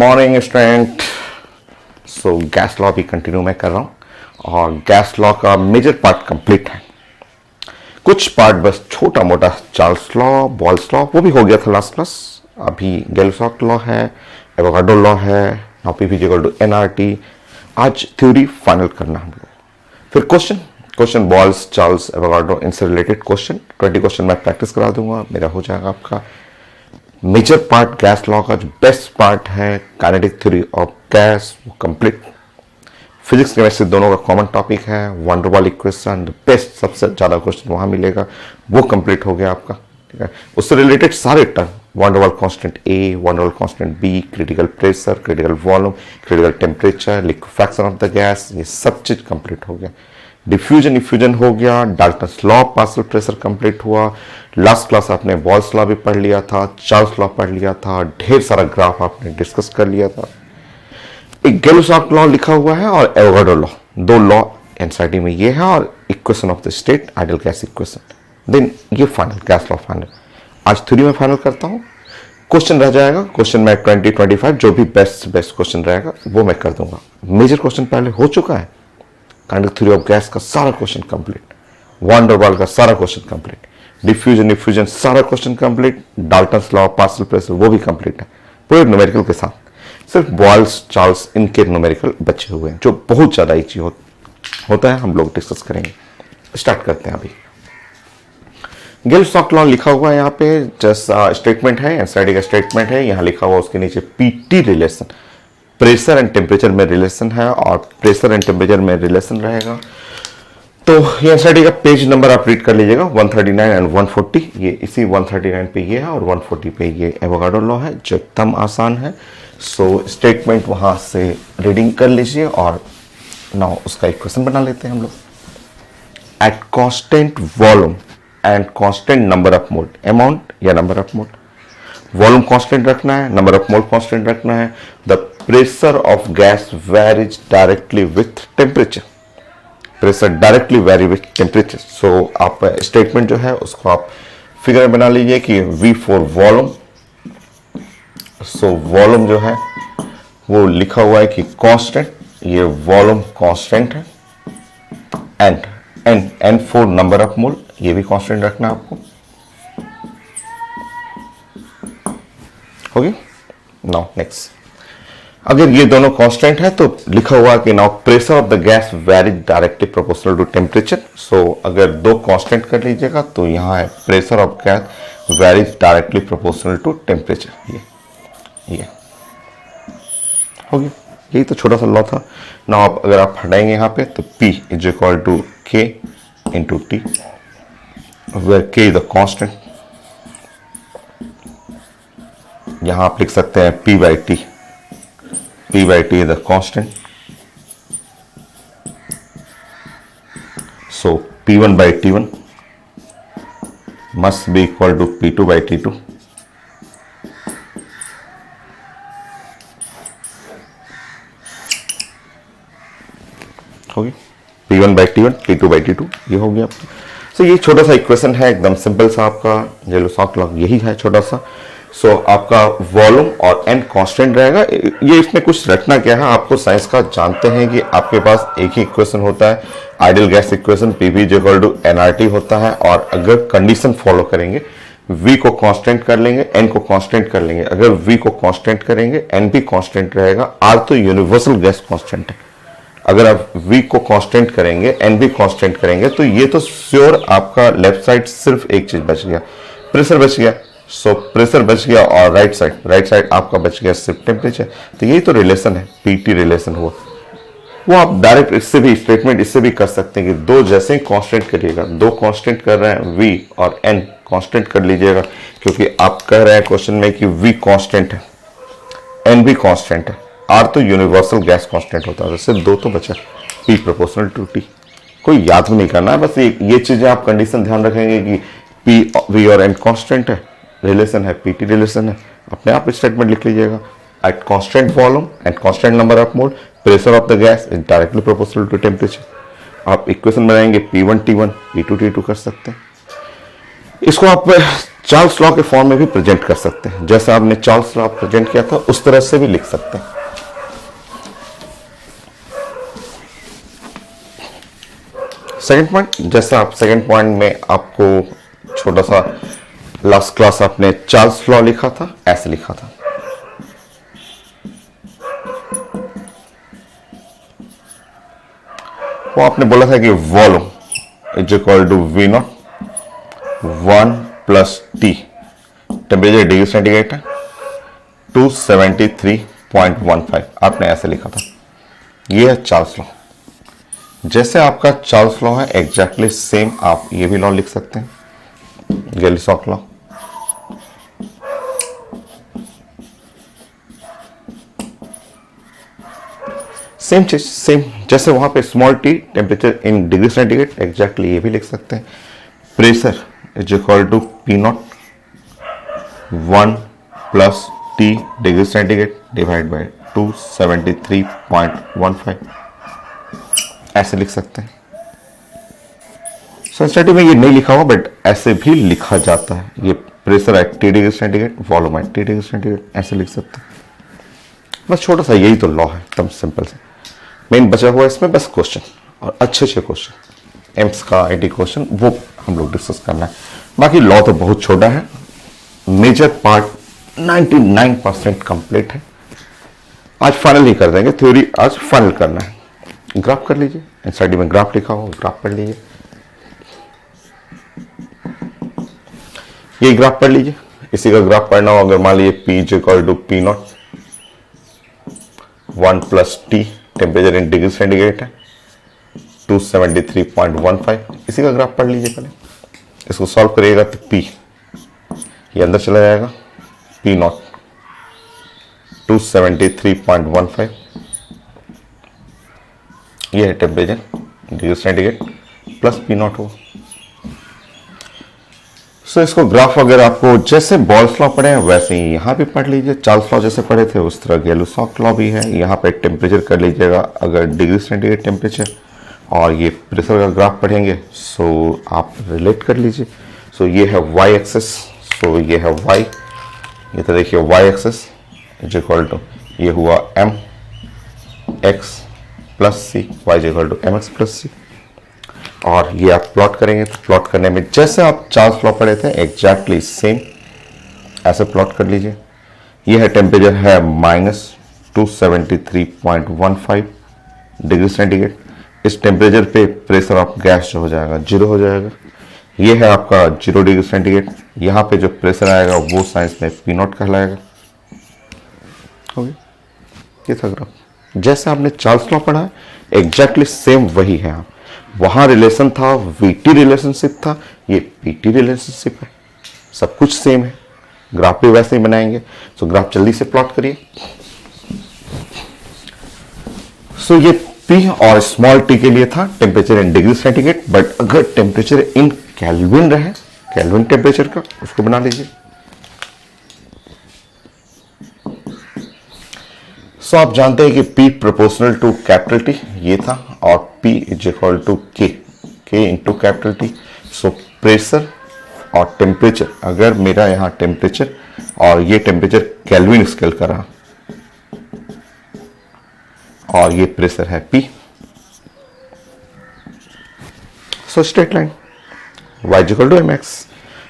Morning student. Gas law भी continue मैं कर रहा हूँ और गैस लॉ का मेजर पार्ट कंप्लीट है। कुछ पार्ट बस छोटा मोटा चार्ल्स लॉ, बॉल्स लॉ वो भी हो गया था लास्ट क्लास। अभी गैलोसॉक लॉ है, एवोगाड्रो लॉ है, now P equal to NRT. आज थ्योरी फाइनल करना हम लोग, फिर क्वेश्चन बॉल्स, चार्ल्स, एवोगाड्रो इनसे रिलेटेड क्वेश्चन 20 क्वेश्चन मैं प्रैक्टिस करा दूंगा। मेरा हो जाएगा आपका मेजर पार्ट गैस लॉ का जो बेस्ट पार्ट है काइनेटिक थ्योरी ऑफ गैस, वो कंप्लीट। फिजिक्स केमिस्ट्री दोनों का कॉमन टॉपिक है। वंडर वॉल इक्वेशन बेस्ट, सबसे ज्यादा क्वेश्चन वहां मिलेगा, वो कंप्लीट हो गया आपका। ठीक है, उससे रिलेटेड सारे term, van der Waals constant A, van der Waals constant B, critical pressure, critical volume, critical temperature, liquefaction of the gas, ये सब चीज कंप्लीट हो गया। डिफ्यूजन इफ्यूजन हो गया, Dalton's law partial pressure complete हुआ। लास्ट क्लास आपने बॉल्स लॉ भी पढ़ लिया था, चार्ल्स लॉ पढ़ लिया था, ढेर सारा ग्राफ आपने डिस्कस कर लिया था। एक गैलोसॉक लॉ लिखा हुआ है और एवोगाड्रो लॉ, दो लॉ एनसीईआरटी में ये है, और equation of the state ideal gas equation. Then ये फाइनल गैस लॉ फाइनल। आज थ्योरी में फाइनल करता हूं। क्वेश्चन रह जाएगा, क्वेश्चन में 20-25 जो भी बेस्ट क्वेश्चन रहेगा वो मैं कर दूंगा। मेजर क्वेश्चन पहले हो चुका है, काइनेटिक थ्योरी ऑफ गैस का सारा क्वेश्चन कंप्लीट, वंडर वॉल का सारा क्वेश्चन कंप्लीट, डिफ्यूजन इफ्यूजन सारा question complete, Dalton's law partial pressure वो भी कंप्लीट है पूरे न्यूमेरिकल के साथ। सिर्फ बॉल्स, चार्ल्स इनके न्यूमेरिकल बचे हुए हैं जो बहुत ज्यादा इजी होता है, हम लोग डिस्कस करेंगे। स्टार्ट करते हैं। अभी गैलोसॉक लॉ लिखा हुआ है यहाँ पे, जैसा स्टेटमेंट है एनसीईआरटी का स्टेटमेंट है, यहाँ लिखा हुआ उसके नीचे PT relation, pressure and temperature में रिलेशन है, और प्रेशर एंड टेम्परेचर में रिलेशन रहेगा। तो ये एनसीईआरटी का पेज नंबर आप रीड कर लीजिएगा, 139 एंड 140। ये इसी 139 पे ये है और 140 पे ये एवोगाड्रो लॉ है, जो एकदम आसान है। सो स्टेटमेंट वहां से रीडिंग कर लीजिए और नाउ उसका इक्वेशन बना लेते हैं हम लोग। At constant volume and constant number of mole, amount या number of mole, volume constant रखना है, नंबर ऑफ मोल कांस्टेंट रखना है। The pressure of gas varies directly with temperature, pressure directly vary with temperature. So आप statement जो है उसको आप फिगर बना लीजिए कि V for volume. So volume जो है वो लिखा हुआ है कि कांस्टेंट, ये वॉल्यूम कांस्टेंट है, and N for number of mole, ये भी कांस्टेंट रखना है आपको। हो गया। नाउ नेक्स्ट, अगर ये दोनों कांस्टेंट है तो लिखा हुआ कि now pressure of the gas varies directly proportional to temperature. So अगर दो कांस्टेंट कर लीजिएगा तो यहाँ है pressure of gas varies directly proportional to temperature. ये हो गया, यही तो छोटा सा लॉ था। नाउ आप अगर आप हटाएंगे यहाँ पे तो P is equal to K into T, where K is the constant. यहां आप लिख सकते हैं P by T, P by T is the constant. So P1 by T1 must be equal to P2 by T2. हो गया, P1 by T1, P2 by T2, ये हो गया आपका। So ये छोटा सा इक्वेशन है, एकदम सिंपल सा आपका गैलोसॉक लॉ यही है छोटा सा। सो आपका वॉल्यूम और N कांस्टेंट रहेगा। ये इसमें कुछ रखना क्या है, आपको साइंस का जानते हैं कि आपके पास एक ही इक्वेशन होता है, ideal gas equation, PV equal to nRT होता है। और अगर कंडीशन फॉलो करेंगे, V को कांस्टेंट कर लेंगे, N को कांस्टेंट कर लेंगे। अगर V को कांस्टेंट करेंगे, N भी कांस्टेंट रहेगा। R तो यूनिवर्सल गैस कांस्टेंट है। अगर आप V को कांस्टेंट करेंगे, N भी कांस्टेंट करेंगे, तो ये तो श्योर आपका लेफ्ट साइड सिर्फ एक चीज बच गया, प्रेशर बच गया। सो प्रेशर बच गया और राइट साइड आपका बच गया सिर्फ टेम्परेचर। तो यही तो रिलेशन है, पीटी रिलेशन हुआ। वो आप डायरेक्ट इससे भी स्टेटमेंट इससे भी कर सकते हैं कि दो जैसे ही कांस्टेंट करिएगा, दो कांस्टेंट कर रहे हैं V और N कांस्टेंट कर लीजिएगा, क्योंकि आप कह रहे हैं क्वेश्चन में कि V कांस्टेंट है, N भी कांस्टेंट है, R तो यूनिवर्सल गैस कांस्टेंट होता है। सिर्फ दो तो बचा, P प्रोपोर्शनल टू T। कोई याद नहीं करना है, बस ये चीजें आप कंडीशन ध्यान रखेंगे कि P V और N कांस्टेंट है, रिलेशन है, पीटी रिलेशन है, अपने आप स्टेटमेंट लिख लीजिएगा। At constant volume and constant number of mole, pressure of the gas is directly proportional to temperature. आप इक्वेशन बनाएंगे P1 T1, P2 T2 कर सकते हैं। इसको आप चार्ल्स लॉ के फॉर्म में भी प्रेजेंट कर सकते हैं, जैसा आपने चार्ल्स लॉ प्रेजेंट किया था उस तरह से भी लिख सकते हैं। सेकंड पॉइंट, जैसा आप सेकंड पॉइंट में आपको छोटा सा लास्ट क्लास आपने चार्ल्स लॉ लिखा था, ऐसे लिखा था। वो आपने बोला था कि volume is equal to V naught 1 plus T, temperature degree centigrade है 273.15, आपने ऐसे लिखा था। ये है चार्ल्स लॉ। जैसे आपका चार्ल्स लॉ है एग्जैक्टली सेम आप ये भी लॉ लिख सकते हैं, गैली-सॉक लॉ। सेम चीज, सेम जैसे वहां पे small T temperature in degree centigrade, exactly ये भी लिख सकते हैं। Pressure is equal to P naught 1 plus T degree centigrade divide by 273.15, ऐसे लिख सकते हैं। सो स्टडी में ये नहीं लिखा हुआ बट ऐसे भी लिखा जाता है। ये pressure at T degree centigrade, volume at T degree centigrade, ऐसे लिख सकते हैं। बस छोटा सा यही तो लॉ है, एकदम सिंपल से। मेन बचा हुआ इसमें बस क्वेश्चन, और अच्छे क्वेश्चन, एम्स का आईटी क्वेश्चन, वो हम लोग डिस्कस करना है। बाकी लॉ तो बहुत छोटा है, मेजर पार्ट 99% कंप्लीट है। आज फाइनल ही कर देंगे, थ्योरी आज फाइनल करना है। ग्राफ कर लीजिए, एनसीईआरटी में ग्राफ लिखा हो, ग्राफ पढ़ लीजिए। ये ग्राफ पढ़ लीजिए, इसी का ग्राफ पढ़ना हो अगर मान लीजिए P is equal to P naught 1 plus T, temperature in degree centigrade है 273.15, इसी का ग्राफ पढ़ लीजिए पहले। इसको सॉल्व करिएगा तो पी ये अंदर चला जाएगा, पी नॉट 273.15, ये है temperature degree centigrade plus P not हो। सो इसको ग्राफ अगर आपको जैसे बॉल्स लॉ पढ़े हैं वैसे ही यहाँ भी पढ़ लीजिए। चार्ल्स लॉ जैसे पढ़े थे उस तरह गैली-सॉक लॉ भी है। यहाँ पे टेम्परेचर कर लीजिएगा अगर डिग्री सेंटीग्रेड टेम्परेचर, और ये प्रेशर का ग्राफ पढ़ेंगे सो आप रिलेट कर लीजिए। सो ये है वाई एक्सेस, सो ये है वाई, ये तो देखिए Y axis is equal to ये हुआ M X plus C, Y is equal to M X plus C. और ये आप प्लॉट करेंगे तो प्लॉट करने में जैसे आप चार्ल्स लॉ पढ़े थे एग्जैक्टली सेम ऐसे प्लॉट कर लीजिए। ये है टेम्परेचर है -273.15 डिग्री सेंटीग्रेड। इस टेम्परेचर पे प्रेशर ऑफ गैस जो हो जाएगा जीरो हो जाएगा। ये है आपका 0 डिग्री सेंटीग्रेड। यहाँ पे जो प्रेशर आएगा वो साइंस में पी नॉट कहलाएगा। हो गया, ये था ग्राफ। जैसे आपने चार्ल्स लॉ पढ़ा है एग्जैक्टली सेम वही है। आप वहां रिलेशन था, वीटी रिलेशनशिप था, ये पीटी रिलेशनशिप है, सब कुछ सेम है। ग्राफ भी वैसे ही बनाएंगे। सो ग्राफ जल्दी से प्लॉट करिए। सो ये पी और स्मॉल टी के लिए था temperature in degree centigrade, but अगर टेम्परेचर इन केल्विन रहे, केल्विन टेम्परेचर का, उसको बना लीजिए। सो आप जानते हैं कि P proportional to capital T ये था, और P is equal to K into capital T। So pressure और टेम्परेचर, अगर मेरा यहाँ टेम्परेचर और ये टेम्परेचर केल्विन स्केल का रहा और ये प्रेशर है P, so straight line y is equal to mx।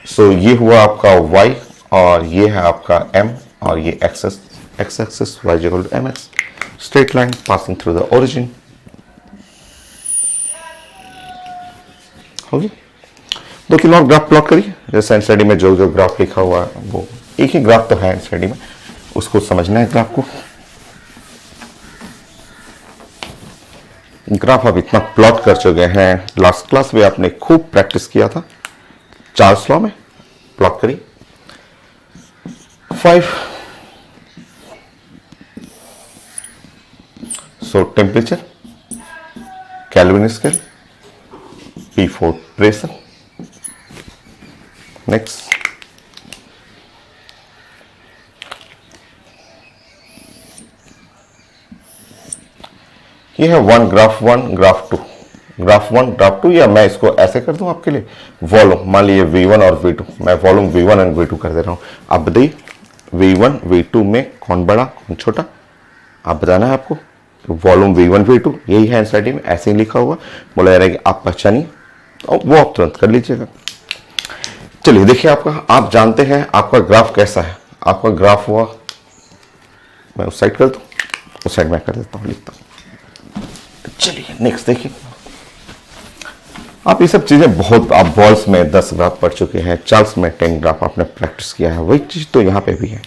So ये हुआ आपका y और ये है आपका m और ये x axis y is equal to mx, straight line passing through the origin। होगी दो किलो और ग्राफ प्लॉट करिए। जैसे एनसीईआरटी में जो जो ग्राफ लिखा हुआ है वो एक ही ग्राफ तो है एनसीईआरटी में, उसको समझना है ग्राफ को। ग्राफ आप इतना प्लॉट कर चुके हैं, लास्ट क्लास में आपने खूब प्रैक्टिस किया था। चार्ल्स लॉ में प्लॉट करिए। 5 So temperature, Kelvin scale, P4 pressure। Next, ये है 1 ग्राफ 1 ग्राफ 2, ग्राफ 1 ग्राफ 2, या मैं इसको ऐसे कर दूं आपके लिए वॉल्यूम, मान लीजिए V1 और V2, मैं वॉल्यूम V1 एंड V2 कर दे रहा हूं। आप बताइए V1 V2 में कौन बड़ा कौन छोटा, आप बताना है आपको। वॉल्यूम V1 V2 यही है एनसीईआरटी में, ऐसे ही लिखा हुआ, बोला जा रहा है कि आप पहचानिए और वो आप तुरंत कर लीजिएगा। चलिए देखिए आपका, आप जानते हैं आपका ग्राफ कैसा है। आपका ग्राफ हुआ, मैं उस साइड कर दूं, उस साइड में कर देता हूं, लिखता हूं। चलिए नेक्स्ट देखिए, आप ये सब चीजें बहुत, आप बॉल्स में 10 ग्राफ पढ़ चुके हैं, चार्ल्स में 10 ग्राफ आपने प्रैक्टिस किया है, वही चीज तो यहां पे भी है।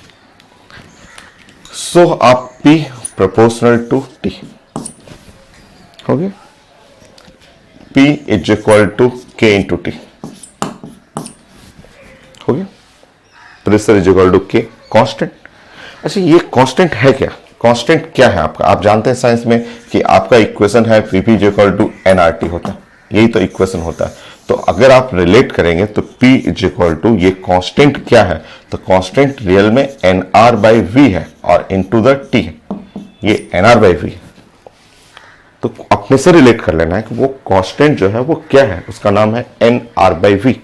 सो आप P प्रोपोर्शनल टू T हो गया, P is equal to K into T हो गया, pressure is equal to K constant. अच्छा ये कांस्टेंट है क्या, कांस्टेंट क्या है आपका, आप जानते हैं साइंस में कि आपका इक्वेशन है P is equal to nRT होता है, यही तो इक्वेशन होता है। तो अगर आप रिलेट करेंगे तो P इज इक्वल टू, ये कांस्टेंट क्या है, तो कांस्टेंट रियल में NR बाई V है और इनटू द T है, ये NR बाई V है। तो अपने से रिलेट कर लेना है कि वो कांस्टेंट जो है वो क्या है, उसका नाम है NR बाई V।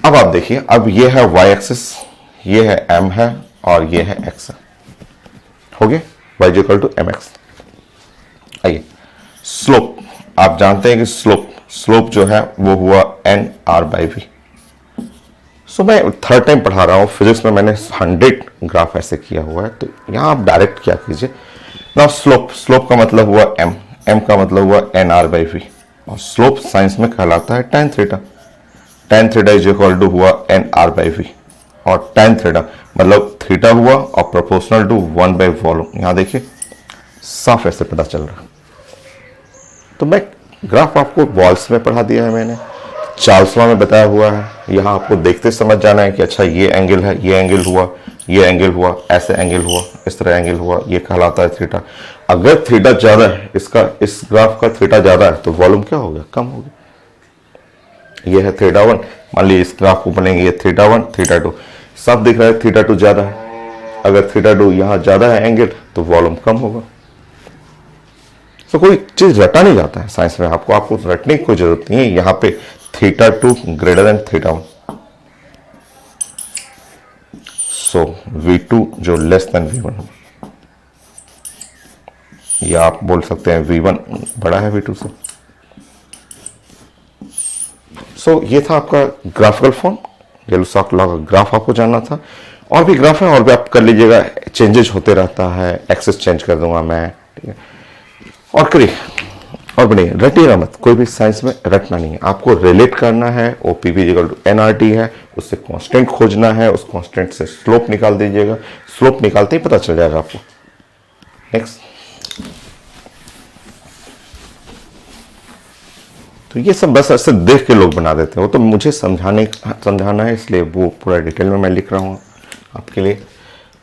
अब आप देखिए, अब ये है y एक्सिस, ये है m है और ये है x है, हो गया, y is equal to mx। आइए स्लोप, आप जानते हैं कि स्लोप जो है वो हुआ NR बाई V। सो मैं थर्ड टाइम पढ़ा रहा हूं, फिजिक्स में मैंने 100 ग्राफ ऐसे किया हुआ है, तो यहां आप डायरेक्ट क्या कीजिए ना, स्लोप का मतलब हुआ m का मतलब हुआ NR बाई V, और स्लोप साइंस में कहलाता है tan theta. tan theta is equal to हुआ NR बाई V, और tan थीटा मतलब थीटा हुआ और प्रोपोर्शनल टू 1 बाई वॉल्यूम। यहां देखिए साफ ऐसे पता चल रहा है। तो मैं ग्राफ आपको बॉल्स में पढ़ा दिया है मैंने, चार्ल्स लॉ में बताया हुआ है, यहां आपको देखते समझ जाना है कि अच्छा ये एंगल है, ये एंगल हुआ, ये एंगल हुआ, ऐसे एंगल हुआ, इस तरह एंगल हुआ, ये कहलाता है थीटा। अगर थीटा ज्यादा है, इसका इस ग्राफ का थीटा ज्यादा है तो वॉल्यूम क्या हो गया, कम हो गया। ये है थीटा 1, मान लीजिए इस ग्राफ को बनेंगे, ये थीटा 1 थीटा 2, सब दिख रहा है थीटा 2 ज्यादा है। अगर थीटा 2 यहां ज्यादा है एंगल तो वॉल्यूम कम होगा। तो कोई चीज रटा नहीं जाता है साइंस में, आपको रटने की कोई जरूरत नहीं है। यहां पे थीटा 2 ग्रेटर देन थीटा 1, सो V2 जो लेस देन V1 हो, या आप बोल सकते हैं V1 बड़ा है V2 से। सो ये था आपका ग्राफिकल फॉर्म, गेलुसाक लॉ का ग्राफ आपको जानना था। और भी ग्राफ है, और भी आप कर लीजिएगा, चेंजेस होते रहता है, एक्सेस चेंज कर दूंगा मैं, ठीक है। और करिए और बनिए, रटिएगा मत, कोई भी साइंस में रटना नहीं है, आपको रिलेट करना है। OPP इक्वल टू NRT है, उससे कांस्टेंट खोजना है, उस कांस्टेंट से स्लोप निकाल दीजिएगा, स्लोप निकालते ही पता चल जाएगा आपको। नेक्स्ट, तो ये सब बस ऐसे देख के लोग बना देते हैं, वो तो मुझे समझाना है, इसलिए वो पूरा डिटेल में मैं लिख रहा हूँ आपके लिए।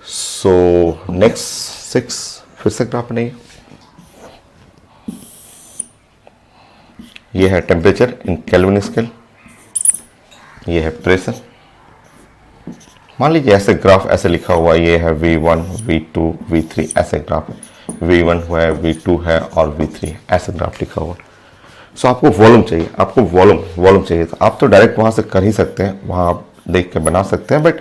सो नेक्स्ट 6 फिर से ग्राफ बनाइए। ये है टेम्परेचर इन केल्विन स्केल, ये है प्रेशर। मान लीजिए ऐसे ग्राफ ऐसे लिखा हुआ, ये है V1 V2 V3 ऐसे ग्राफ है, V1 है V2 है और V3 है, ऐसे ग्राफ लिखा हुआ। सो आपको वॉल्यूम चाहिए, आपको वॉल्यूम चाहिए, तो आप तो डायरेक्ट वहां से कर ही सकते हैं, वहां आप देख के बना सकते हैं, बट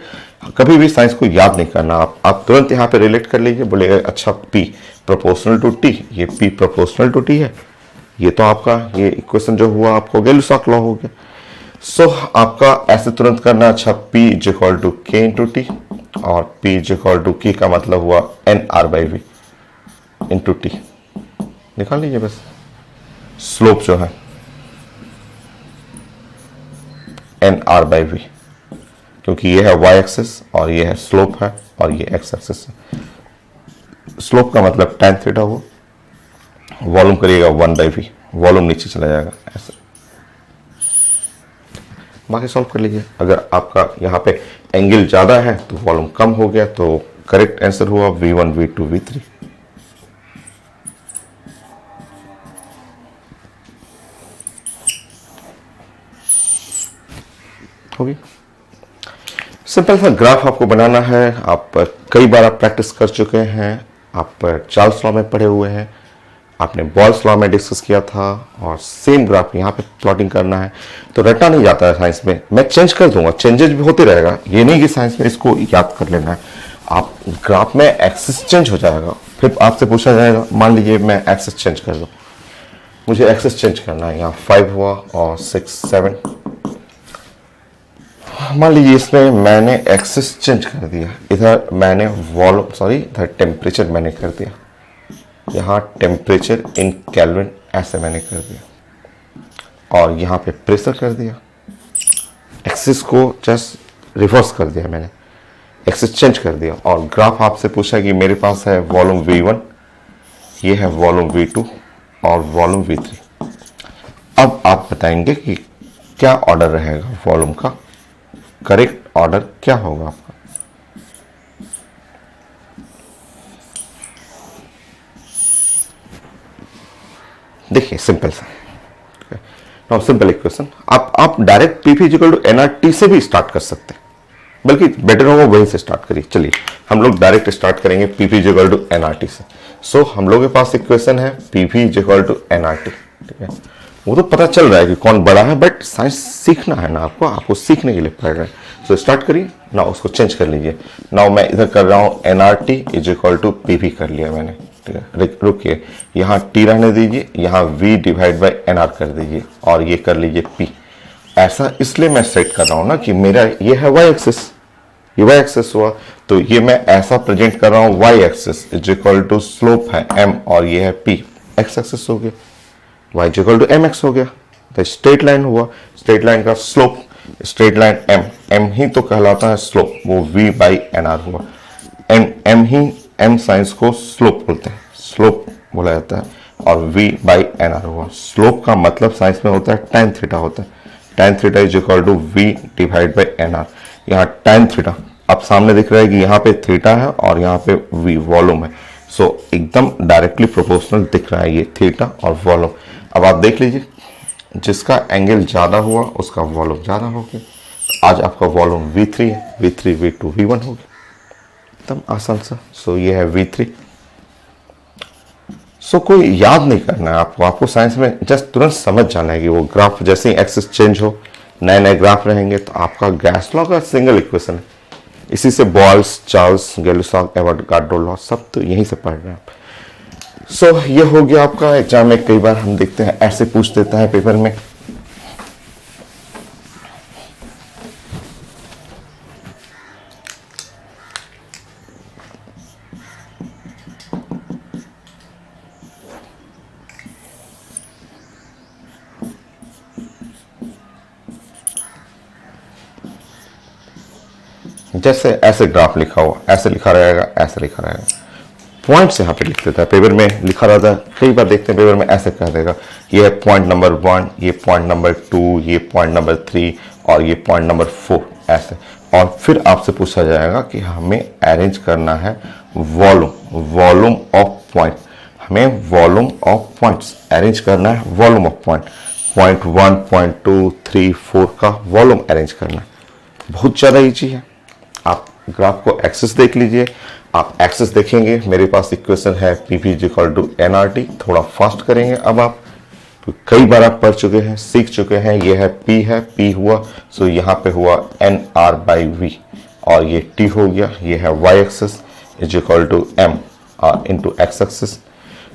कभी भी साइंस को याद नहीं करना। आप तुरंत यहाँ पे रिलेट कर लीजिए, बोलेगा अच्छा P प्रोपोर्शनल टू T, ये P प्रोपोर्शनल टू T है, ये तो आपका ये इक्वेशन जो हुआ आपको गेलुसाक लॉ हो गया। सो आपका ऐसे तुरंत करना, अच्छा P is equal to K into T, और P is equal to K का मतलब हुआ NR by V into T, निकाल लीजिए बस। स्लोप जो है NR बाई V, क्योंकि ये है y एक्सिस और ये है स्लोप है और ये x एक्सिस है। स्लोप का मतलब tan थीटा हो, वॉल्यूम करिएगा 1 बाई V, वॉल्यूम नीचे चला जाएगा ऐसे। बाकी सॉल्व कर लीजिए। अगर आपका यहाँ पे एंगल ज्यादा है तो वॉल्यूम कम हो गया, तो करेक्ट आंसर हुआ V1 V2 V3। होगी, सिंपल सा ग्राफ आपको बनाना है। आप कई बार आप प्रैक्टिस कर चुके हैं, आप चार्ल्स लॉ में पढ़े हुए हैं, आपने बॉल्स लॉ में डिस्कस किया था और सेम ग्राफ यहाँ पे प्लॉटिंग करना है। तो रटा नहीं जाता है साइंस में, मैं चेंज कर दूंगा, चेंजेस भी होते रहेगा, ये नहीं कि साइंस में इसको याद कर लेना है। आप ग्राफ में एक्सिस चेंज हो जाएगा, फिर आपसे पूछा जाएगा, मान लीजिए मैं एक्सिस चेंज कर दूं, मुझे एक्सिस चेंज करना है, यहाँ 5 हुआ और 6 7, मान लीजिए इसमें मैंने एक्सिस चेंज कर दिया, इधर मैंने वॉल्यूम सॉरी इधर टेम्परेचर मैंने कर दिया, यहाँ टेम्परेचर इन केल्विन ऐसे मैंने कर दिया और यहाँ पे प्रेशर कर दिया, एक्सिस को जस्ट रिवर्स कर दिया मैंने, एक्सिस चेंज कर दिया। और ग्राफ आपसे पूछा कि मेरे पास है वॉल्यूम V1, ये है वॉल्यूम V2 और वॉल्यूम V3। अब आप बताएंगे कि क्या ऑर्डर रहेगा वॉल्यूम का, करेक्ट ऑर्डर क्या होगा आपका। देखिए सिंपल सा, नाउ सिंपल इक्वेशन, आप direct PP equal to NRT से भी स्टार्ट कर सकते हैं, बल्कि बेटर होगा वहीं से स्टार्ट करिए। चलिए हम लोग डायरेक्ट स्टार्ट करेंगे पीपी इक्वल टू एनआरटी से। सो हम लोग के पास इक्वेशन है पीपी इक्वल टू एनआरटी, ठीक है। वो तो पता चल रहा है कि कौन बड़ा है, बट साइंस सीखना है ना आपको सीखने के लिए पढ़ रहे हैं। सो स्टार्ट करिए ना, उसको चेंज कर लीजिए। नाउ मैं इधर कर रहा हूँ NRT is equal to PP कर लिया मैंने, ठीक है। रुकिए, यहाँ टी रहने दीजिए, यहाँ वी डिवाइड बाई एनआर कर दीजिए और ये कर लीजिए पी। ऐसा इसलिए मैं सेट कर रहा हूँ ना कि मेरा ये है वाई एक्सिस, ये वाई एक्सिस हुआ, तो ये मैं ऐसा प्रेजेंट कर रहा हूँ Y axis is equal to slope है एम और ये है पी, एक्स एक्सिस हो गया, Y is equal to M X हो गया, तो स्ट्रेट लाइन हुआ, स्ट्रेट लाइन का slope straight line M, M ही तो कहलाता है स्लोप, वो वी बाई एन आर हुआ, एम ही एम साइंस को स्लोप बोलते हैं, स्लोप बोला जाता है, और v बाई एन आर हुआ। स्लोप का मतलब साइंस में होता है tan थीटा होता है, tan theta is equal to v divide by N R. यहाँ tan थीटा अब सामने दिख रहा है कि यहाँ पे थीटा है और यहाँ पे v वॉल्यूम है, सो एकदम डायरेक्टली प्रोपोर्शनल दिख रहा है ये थीटा और वॉल्यूम। अब आप देख लीजिए, जिसका एंगल ज्यादा हुआ उसका वॉल्यूम ज्यादा हो गया। आज आपका वॉल्यूम v3 है, v3 v2 v1 हो गया, एकदम आसान सा। सो ये है v3। सो कोई याद नहीं करना है आपको साइंस में जस्ट तुरंत समझ जाना है कि वो ग्राफ जैसे ही एक्सिस चेंज हो, नए नए ग्राफ रहेंगे, तो आपका गैस लॉ का सिंगल इक्वेशन है। इसी से बॉल्स, चार्ल्स, गैलिसाग, एवोगाड्रो लॉ सब तो यहीं से पढ़ रहे हैं आप। सो ये हो गया आपका एग्जाम में। कई बार हम देखते हैं ऐसे पूछ देता है पेपर में, जैसे ऐसे ग्राफ लिखा हुआ, ऐसे लिखा रहेगा, ऐसे लिखा रहेगा, पॉइंट्स यहाँ पे लिख देता है। पेपर में लिखा रहता है, कई बार देखते हैं पेपर में ऐसे कह देगा, ये है पॉइंट नंबर 1, ये पॉइंट नंबर 2, ये पॉइंट नंबर 3 और ये पॉइंट नंबर 4 ऐसे। और फिर आपसे पूछा जाएगा कि हमें अरेंज करना है वॉल्यूम ऑफ पॉइंट, हमें वॉल्यूम ऑफ पॉइंट्स अरेंज करना है, volume of point, point 1, point 2, 3, 4 का वॉल्यूम अरेंज करना है। बहुत ज़्यादा ईजी है। आप ग्राफ को एक्सिस देख लीजिए, आप एक्सिस देखेंगे, मेरे पास इक्वेशन है पीपी इक्वल टू एनआरटी। थोड़ा फास्ट करेंगे अब आप, तो कई बार आप पढ़ चुके हैं, सीख चुके हैं। ये है पी हुआ, सो यहाँ पे हुआ एन आर बाई वी, और ये टी हो गया, ये है Y axis is equal to M into X axis.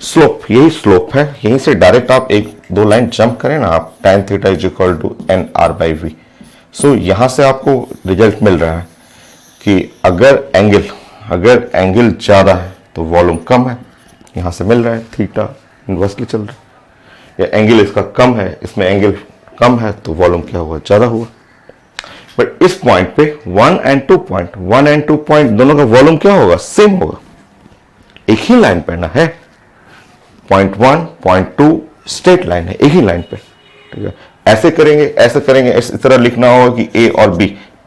Slope, यही स्लोप है, यहीं से डायरेक्ट आप एक दो लाइन जंप करें ना आप, tan theta is equal to N R by V. So यहाँ से आपको रिजल्ट मिल रहा है कि अगर एंगल ज्यादा है तो वॉल्यूम कम है, यहां से मिल रहा है थीटा इनवर्सली चल रहा है, या एंगल इसका कम है, इसमें एंगल कम है तो वॉल्यूम क्या हुआ, ज्यादा हुआ। बट इस पॉइंट पे 1 and 2 पॉइंट दोनों का वॉल्यूम क्या होगा, सेम होगा, एक ही लाइन पे ना है, पॉइंट 1 पॉइंट 2 स्ट्रेट लाइन है, एक ही लाइन पे, ठीक है। ऐसे करेंगे, इस तरह लिखना होगा कि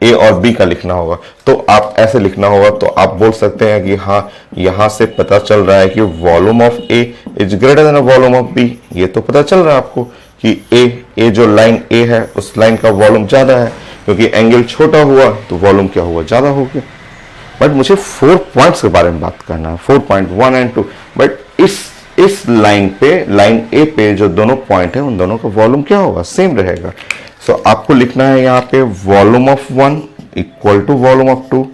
ए और बी का लिखना होगा, तो आप ऐसे लिखना होगा, तो आप बोल सकते हैं कि हाँ, यहां से पता चल रहा है कि volume of A is greater than volume of B. ये तो पता चल रहा है आपको कि ए जो लाइन ए है उस लाइन का वॉल्यूम ज्यादा है, क्योंकि एंगल छोटा हुआ तो वॉल्यूम क्या हुआ, ज्यादा हो गया। बट मुझे 4 पॉइंट्स के बारे में बात करना है, 4 पॉइंट 1 and 2। बट इस इस लाइन पे, लाइन ए पे जो दोनों पॉइंट है उन दोनों का वॉल्यूम क्या होगा, सेम रहेगा। सो आपको लिखना है यहाँ पे volume of 1 equal to volume of 2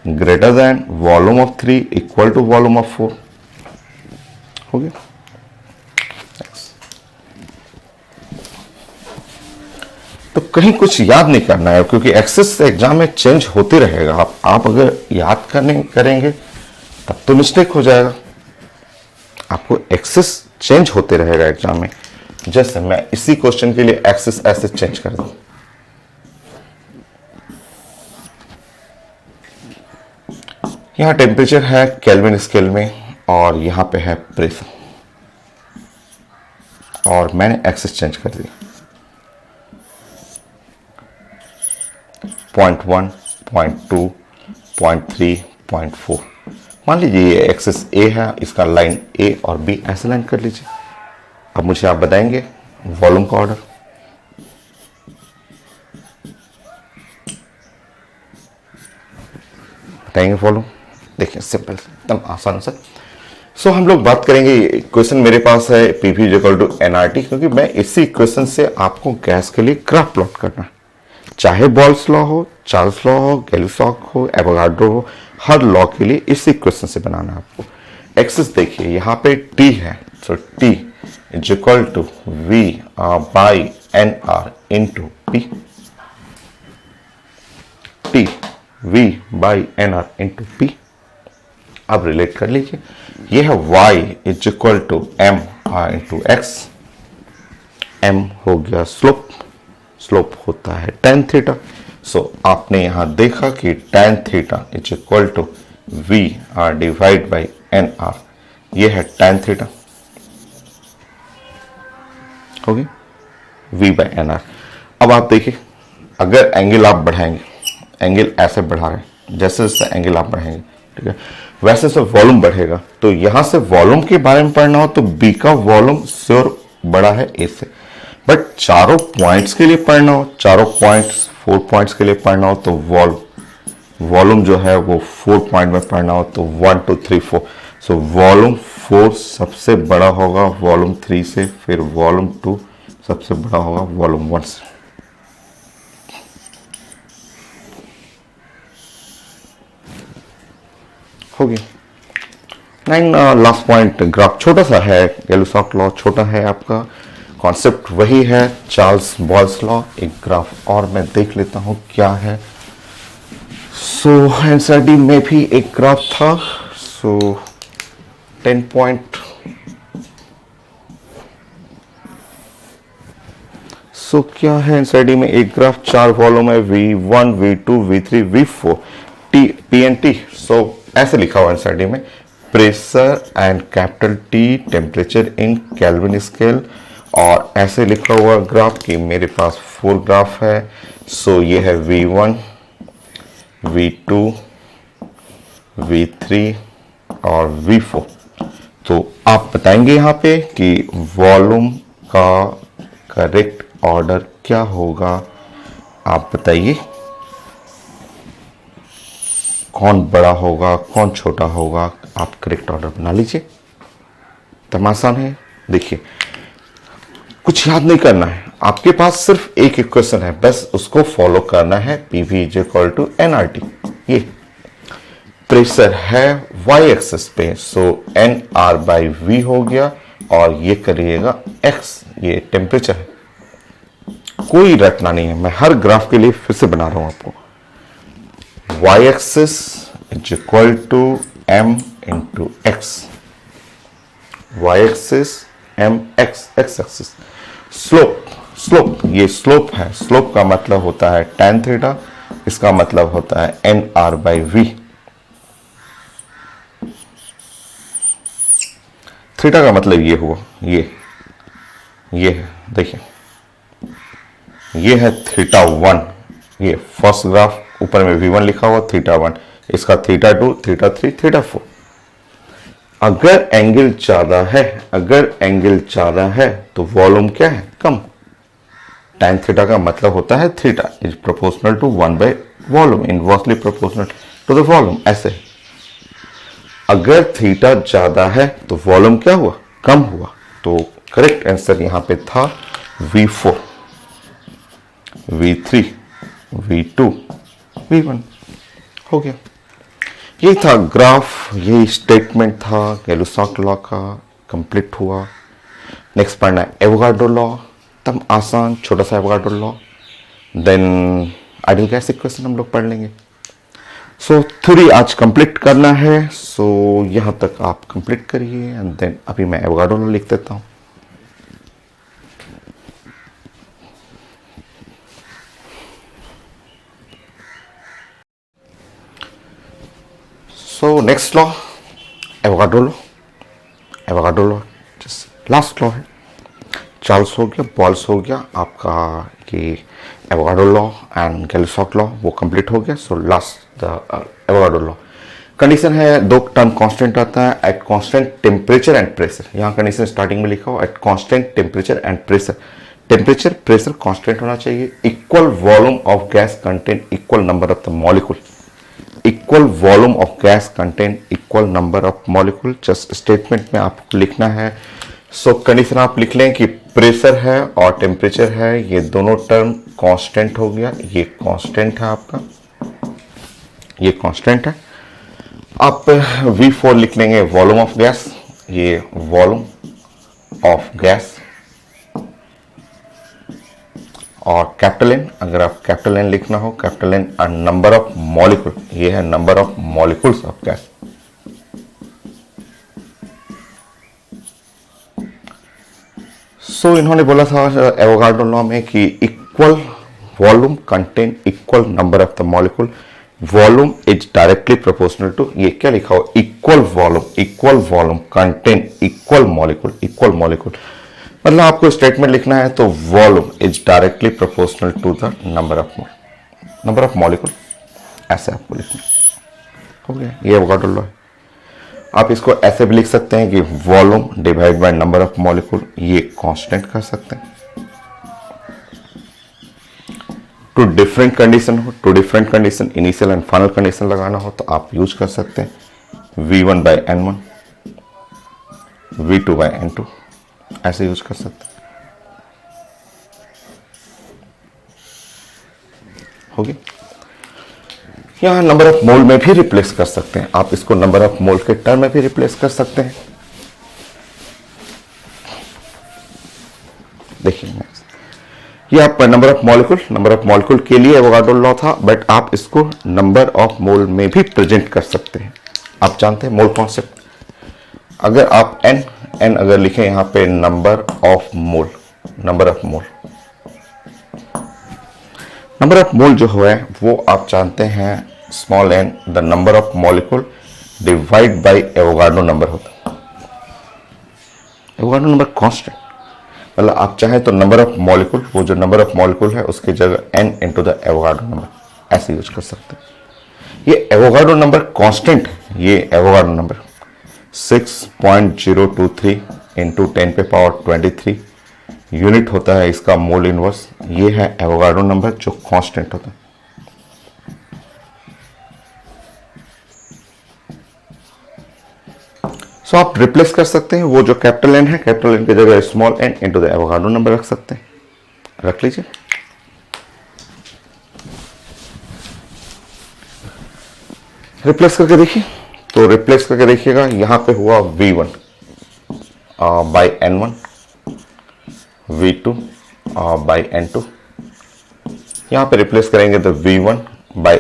greater than volume of 3 equal to volume of 4। हो गया। तो कहीं कुछ याद नहीं करना है, क्योंकि एक्सेस एग्जाम में चेंज होते रहेगा। आप अगर याद करेंगे तब तो मिस्टेक हो जाएगा। आपको एक्सेस चेंज होते रहेगा एग्जाम में। जैसे मैं इसी क्वेश्चन के लिए एक्सेस ऐसे चेंज कर दूं, यहां टेम्परेचर है केल्विन स्केल में और यहां पे है प्रेशर, और मैंने एक्सेस चेंज कर दिया 0.1, 0.2, 0.3, 0.4। मान लीजिए ये एक्सेस ए है, इसका लाइन ए और बी ऐसे लाइन कर लीजिए। अब मुझे आप बताएंगे वॉल्यूम का ऑर्डर। बताएंगे वॉल्यूम। देखिए सिंपल, एकदम आसान सा। सो हम लोग बात करेंगे, क्वेश्चन मेरे पास है पीवी इक्वल टू एनआरटी, क्योंकि मैं इसी क्वेश्चन से आपको गैस के लिए ग्राफ प्लॉट करना है। चाहे बॉल्स लॉ हो, चार्ल्स लॉ हो, गैलिसॉक हो, एवोगाड्रो हो, हर लॉ के लिए इसी क्वेश्चन से बनाना है आपको। एक्सेस देखिए यहाँ पे टी है, so T is equal to V by N R into P. T V by N R into P. अब रिलेट कर लीजिए, ये है y is equal to M into X. M हो गया स्लोप, स्लोप होता है tan थीटा। सो आपने यहां देखा कि tan theta is equal to V R divide by N R, ये है tan थीटा, हो गया v बाई एन आर। अब आप देखिए, अगर एंगल आप बढ़ाएंगे, एंगल ऐसे बढ़ा रहे हैं, जैसे जैसे एंगल आप बढ़ाएंगे, ठीक है, वैसे से वॉल्यूम बढ़ेगा। तो यहां से वॉल्यूम के बारे में पढ़ना हो तो बी का वॉल्यूम श्योर बड़ा है ए से, बट चारों पॉइंट्स के लिए पढ़ना हो, चारों पॉइंट्स 4 पॉइंट्स के लिए पढ़ना हो तो वॉल्यूम जो है वो 4 पॉइंट में पढ़ना हो तो 1 2 3 4। सो वॉल्यूम 4 सबसे बड़ा होगा वॉल्यूम 3 से, फिर वॉल्यूम 2 सबसे बड़ा होगा वॉल्यूम 1 से। होगी 9। लास्ट पॉइंट, ग्राफ छोटा सा है, गैलिसॉक लॉ छोटा है, आपका कॉन्सेप्ट वही है, चार्ल्स बॉल्स लॉ। एक ग्राफ और मैं देख लेता हूं क्या है। सो एनसीईआरटी में भी एक ग्राफ था। सो 10 पॉइंट। सो क्या है एनसीईआरटी में एक ग्राफ, 4 वॉल्यूम है, V1, V2, V3, V4, T, P and T। सो ऐसे लिखा हुआ एनसीईआरटी में, pressure and capital T, temperature in kelvin scale, और ऐसे लिखा हुआ ग्राफ कि मेरे पास 4 ग्राफ है। सो ये है V1, V2, V3 और V4। तो आप बताएंगे यहाँ पे कि वॉल्यूम का करेक्ट ऑर्डर क्या होगा। आप बताइए कौन बड़ा होगा, कौन छोटा होगा, आप करेक्ट ऑर्डर बना लीजिए। तब आसान है। देखिए कुछ याद नहीं करना है, आपके पास सिर्फ एक इक्वेशन है, बस उसको फॉलो करना है। PV is equal to NRT. ये प्रेशर है वाई एक्सिस पे, so N R by V हो गया, और ये करिएगा एक्स, ये टेम्परेचर है। कोई रटना नहीं है, मैं हर ग्राफ के लिए फिर से बना रहा हूं आपको। Y axis is equal to M into X, Y axis M X, X axis. Slope, slope ये स्लोप है, स्लोप का मतलब होता है tan थीटा, इसका मतलब होता है N R by V. Theta का मतलब ये हुआ, ये है, देखिए ये है थीटा 1, ये फर्स्ट ग्राफ, ऊपर में V1 लिखा हुआ, थीटा 1, इसका थीटा 2, थीटा 3, थीटा 4। अगर एंगल ज्यादा है, अगर एंगल ज्यादा है तो वॉल्यूम क्या है, कम। tan थीटा का मतलब होता है theta is proportional to 1 by volume, inversely proportional to the volume. ऐसे अगर थीटा ज्यादा है तो वॉल्यूम क्या हुआ, कम हुआ, तो करेक्ट आंसर यहां पे था V4, V3, V2, V1। हो गया। यही था ग्राफ, यही स्टेटमेंट था गैलुसॉक लॉ का, कंप्लीट हुआ। नेक्स्ट पढ़ना है एवोगाड्रो लॉ, तब आसान छोटा सा Avogadro law, then ideal gas equation हम लोग पढ़ लेंगे। सो थ्योरी आज कंप्लीट करना है, सो यहां तक आप कंप्लीट करिए एंड देन अभी मैं एवोगाड्रो लॉ लिख देता हूं। So next law Avogadro law. Avogadro law last law है। चार्ल्स हो गया, बॉल्स हो गया, आपका ये एवोगाड्रो लॉ एंड गैलुसॉक लॉ वो कंप्लीट हो गया। So last the Avogadro law. Condition है, दो टर्म कांस्टेंट आता है at constant temperature and pressure. यहाँ कंडीशन स्टार्टिंग में लिखा हो at constant temperature and pressure. Temperature pressure constant होना चाहिए। Equal volume of gas contain equal number of the molecule. Equal volume of gas contain equal number of molecule. Just statement में आपको लिखना है। सो condition आप लिख लें कि प्रेशर है और टेम्परेचर है, ये दोनों टर्म कांस्टेंट हो गया। ये कांस्टेंट है आपका, ये कांस्टेंट है। आप V4 लिख लेंगे वॉल्यूम ऑफ गैस, ये वॉल्यूम ऑफ गैस, और कैपिटल N, अगर आप कैपिटल N लिखना हो कैपिटल N, और नंबर ऑफ मॉलिक्यूल, ये है number of molecules of gas. So इन्होंने बोला था एवोगाड्रो लॉ में कि equal volume contain equal number of the molecule. Volume is directly proportional to, ये क्या लिखा हो, equal volume contain equal molecule. Equal molecule मतलब आपको स्टेटमेंट लिखना है तो volume is directly proportional to the number of molecule, ऐसे आपको लिखना हो गया। ये एवोगाड्रो लॉ है। आप इसको ऐसे भी लिख सकते हैं कि volume divide by number of molecule, ये कांस्टेंट कर सकते हैं। टू डिफरेंट कंडीशन हो, two different condition initial and final condition लगाना हो तो आप यूज कर सकते हैं V1 bye N1, V2 bye N2, ऐसे यूज कर सकते हैं। होगी। यहां नंबर ऑफ मोल में भी रिप्लेस कर सकते हैं आप, इसको नंबर ऑफ मोल के टर्म में भी रिप्लेस कर सकते हैं। देखिए ये आपका नंबर ऑफ मॉलिक्यूल के लिए एवोगाड्रो लॉ था, बट आप इसको नंबर ऑफ मोल में भी प्रेजेंट कर सकते हैं। आप जानते हैं मोल कॉन्सेप्ट। अगर आप n अगर लिखें यहां पे नंबर ऑफ मोल जो है वो आप जानते हैं small n the number of molecule divide by Avogadro number होता है। एवोगाड्रो नंबर कांस्टेंट, मतलब आप चाहें तो नंबर ऑफ मॉलिक्यूल, वो जो नंबर ऑफ मॉलिक्यूल है उसकी जगह n into the Avogadro number ऐसे यूज कर सकते हैं। ये एवोगाड्रो नंबर कांस्टेंट है। ये एवोगाड्रो नंबर 6.023 इंटू 10 पे पावर 23 यूनिट होता है इसका मोल इनवर्स। ये है एवोगाड्रो नंबर जो कांस्टेंट होता है। सो आप रिप्लेस कर सकते हैं, वो जो कैपिटल N है, कैपिटल N की जगह small n into the Avogadro number रख सकते हैं, रख लीजिए। रिप्लेस करके देखिए, तो रिप्लेस करके देखिएगा यहां पे हुआ V1 by N1, V2 by N2। यहां पे रिप्लेस करेंगे तो V1 by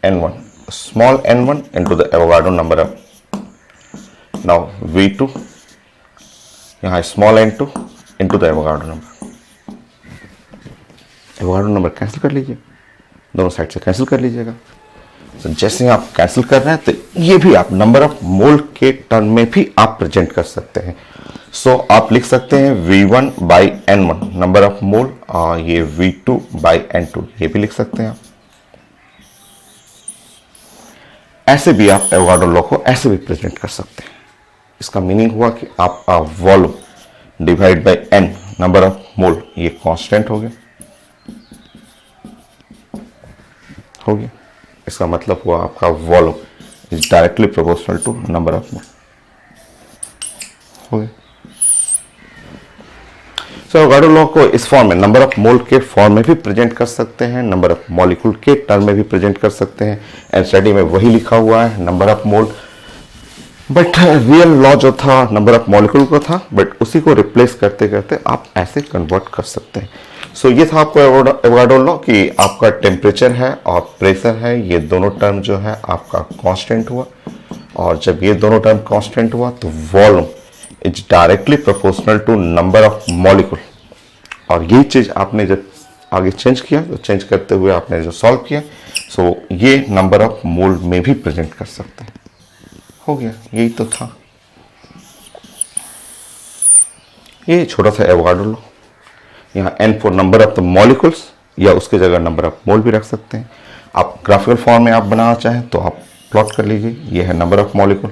N1 small n1 into the Avogadro number of, now V2 यहां small n2 into the Avogadro number. Avogadro number cancel कर लीजिए, दोनों साइड से कैंसिल कर लीजिएगा। तो जैसे आप कैंसिल कर रहे हैं तो ये भी आप नंबर ऑफ मोल के टर्म में भी आप प्रेजेंट कर सकते हैं। सो आप लिख सकते हैं V1 by N1 number of मोल, और ये V2 बाई N2 ये भी लिख सकते हैं आप। ऐसे भी आप एवोगाड्रो लॉ को ऐसे भी प्रेजेंट कर सकते हैं। इसका मीनिंग हुआ कि आप volume divide by n number of mole, ये कांस्टेंट हो गया। इसका मतलब हुआ आपका volume is directly proportional to number of mole हो गया। सो एवोगाड्रो लॉ को इस फॉर्म में नंबर ऑफ मोल के फॉर्म में भी प्रेजेंट कर सकते हैं, नंबर ऑफ मॉलिक्यूल के टर्म में भी प्रेजेंट कर सकते हैं। एनसीईआरटी में वही लिखा हुआ है, number of mole, but real law जो था नंबर ऑफ मॉलिक्यूल का था, बट उसी को रिप्लेस करते करते आप ऐसे कन्वर्ट कर सकते हैं। सो ये था आपको एवोगाड्रो लॉ कि आपका टेम्परेचर है और प्रेशर है, ये दोनों टर्म जो है आपका कांस्टेंट हुआ, और जब ये दोनों टर्म कांस्टेंट हुआ तो volume is directly proportional to number of molecule. और यही चीज आपने जब आगे चेंज किया, तो चेंज करते हुए आपने जो सॉल्व किया, सो ये नंबर ऑफ मोल में भी प्रेजेंट कर सकते हैं। हो गया, यही तो था, ये छोटा सा एवोगाड्रो लॉ। यहाँ n for number of the molecules, या उसके जगह नंबर ऑफ मोल भी रख सकते हैं। आप ग्राफिकल फॉर्म में आप बनाना चाहें तो आप प्लॉट कर लीजिए, ये है number of molecule,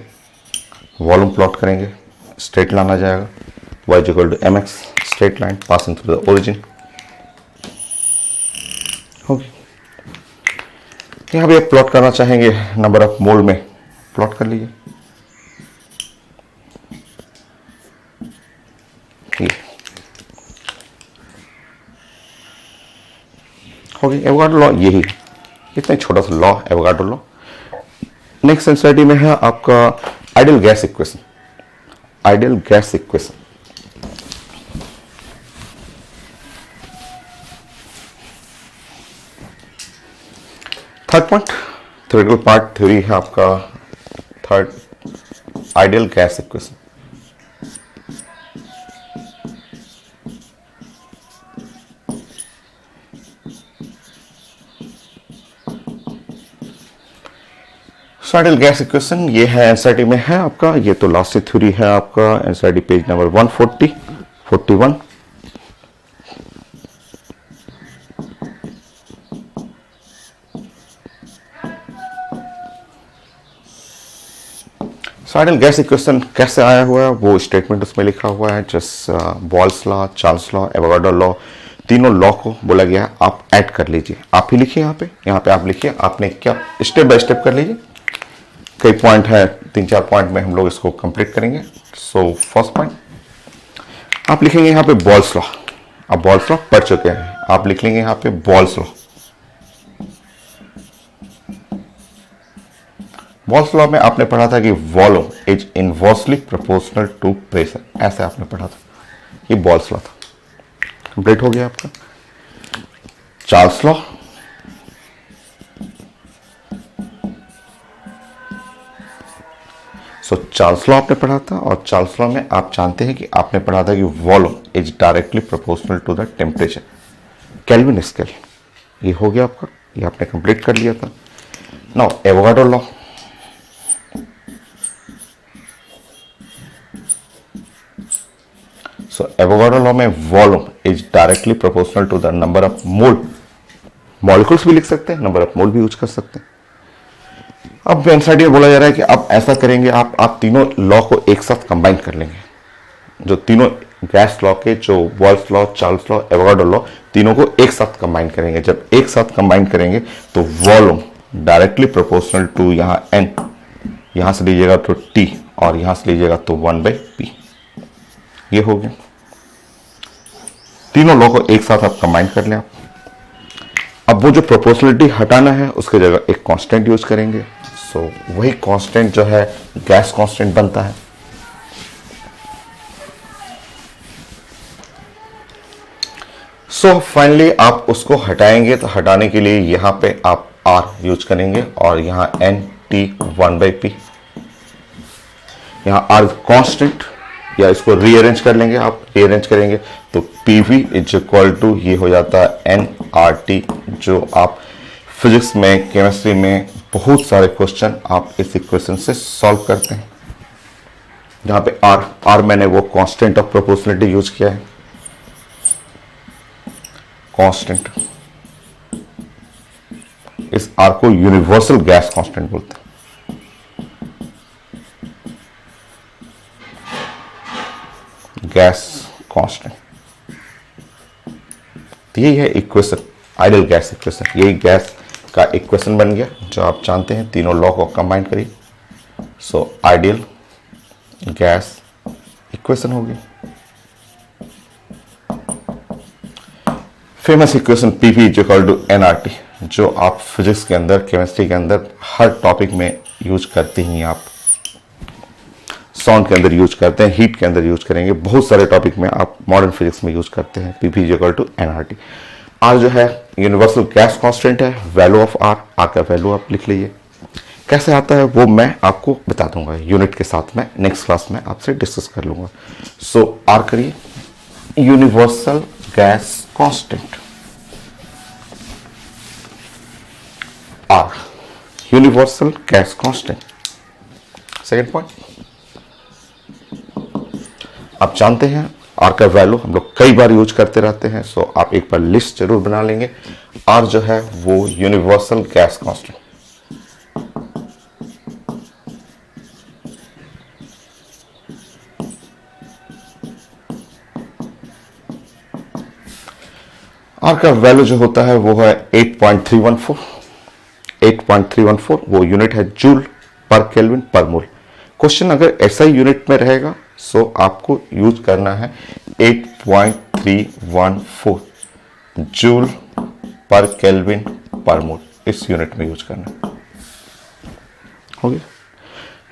volume plot करेंगे, स्ट्रेट लाइन आ जाएगा, y equal to mx, straight line passing through the origin. होगी, यहाँ भी आप प्लॉट करना चाहेंगे नंबर ऑफ मोल में, प्लॉट कर लीजिए। हो गया एवोगाड्रो लॉ, यही इतना छोटा सा law Avogadro law. Next NCERT में है आपका ideal gas equation. Ideal gas equation, third point, theoretical part theory है आपका third, ideal gas equation. Ideal gas equation ये है एनसीईआरटी में है आपका, ये तो लास्ट से थ्योरी है आपका, NCERT page number 140, 41। Ideal gas equation कैसे आया हुआ है वो स्टेटमेंट उसमें लिखा हुआ है। Just balls law, Charles law, Avogadro law, तीनों लॉ को बोला गया है आप ऐड कर लीजिए। आप ही लिखिए, यहाँ पे आप लिखिए, आपने क्या स्टेप बाय स्टेप कर लीजिए। कई पॉइंट है, 3-4 पॉइंट में हम लोग इसको कंप्लीट करेंगे। सो फर्स्ट पॉइंट आप लिखेंगे यहाँ पे बॉल्स लॉ। आप बॉल्स लॉ पढ़ चुके हैं, आप लिख लेंगे यहाँ पे बॉल्स लॉ। बॉल्स लॉ में आपने पढ़ा था कि volume is inversely proportional to pressure, ऐसे आपने पढ़ा था, ये बॉल्स लॉ था। कंप्लीट हो गया आपका। चार्ल्स लॉ, सो चार्ल्स लॉ आपने पढ़ा था, और चार्ल्स लॉ में आप जानते हैं कि आपने पढ़ा था कि volume is directly proportional to the temperature, Kelvin scale. ये हो गया आपका, ये आपने कंप्लीट कर लिया था। Now Avogadro law, so Avogadro law में volume is directly proportional to the number of mole, molecules भी लिख सकते हैं, नंबर ऑफ मोल भी यूज कर सकते हैं। अब एनसीईआरटी में बोला जा रहा है कि आप ऐसा करेंगे, आप तीनों लॉ को एक साथ कंबाइन कर लेंगे। जो तीनों गैस लॉ के, जो balls law, Charles law, Avogadro law, तीनों को एक साथ कंबाइन करेंगे। जब एक साथ कंबाइन करेंगे तो वॉल्यूम डायरेक्टली प्रोपोर्शनल टू यहाँ n, यहां से लीजिएगा तो t, और यहां से लीजिएगा तो 1/p। ये हो गया, तीनों लॉ को एक साथ आप कंबाइन कर लें। अब वो जो प्रोपोर्शनलिटी हटाना है उसके जगह एक कांस्टेंट यूज करेंगे। सो वही कांस्टेंट जो है गैस कांस्टेंट बनता है। सो फाइनली आप उसको हटाएंगे, तो हटाने के लिए यहां पे आप R यूज करेंगे, और यहां NT 1/P, यहां R कांस्टेंट, या इसको रीअरेंज कर लेंगे। आप रीअरेंज करेंगे तो PV इज इक्वल टू ये हो जाता है nRT, जो आप फिजिक्स में, केमिस्ट्री में बहुत सारे क्वेश्चन आप इस इक्वेशन से सॉल्व करते हैं। जहां पे R मैंने वो कांस्टेंट ऑफ प्रोपोर्शनलिटी यूज किया है, कांस्टेंट। इस R को यूनिवर्सल गैस कांस्टेंट बोलते हैं। गैस कांस्टेंट, तो यही है इक्वेशन, आइडियल गैस इक्वेशन। यही गैस का इक्वेशन बन गया जो आप जानते हैं। तीनों लॉ को कंबाइन करिए, so ideal gas equation. Equation होगी, famous equation PV is equal to NRT, जो आप फिजिक्स के अंदर, केमिस्ट्री के अंदर हर टॉपिक में यूज करते ही, आप साउंड के अंदर यूज करते हैं, हीट के अंदर यूज करेंगे, बहुत सारे टॉपिक में आप मॉडर्न फिजिक्स में यूज करते हैं। PV is equal to NRT. R जो है यूनिवर्सल गैस कांस्टेंट है, वैल्यू ऑफ आर, आर का वैल्यू आप लिख लीजिए। कैसे आता है वो मैं आपको बता दूंगा यूनिट के साथ, में नेक्स्ट क्लास में आपसे डिस्कस कर लूंगा। सो आर करिए, universal gas constant, R universal gas constant. Second point, आप जानते हैं आर का वैल्यू हम लोग कई बार यूज करते रहते हैं, सो आप एक बार लिस्ट जरूर बना लेंगे। आर जो है वो यूनिवर्सल गैस कांस्टेंट, आर का वैल्यू जो होता है वो है 8.314। 8.314 वो यूनिट है जूल पर केल्विन पर मोल। क्वेश्चन अगर ऐसा ही यूनिट में रहेगा सो आपको यूज करना है 8.314 जूल पर केल्विन पर मोल, इस यूनिट में यूज करना हो गया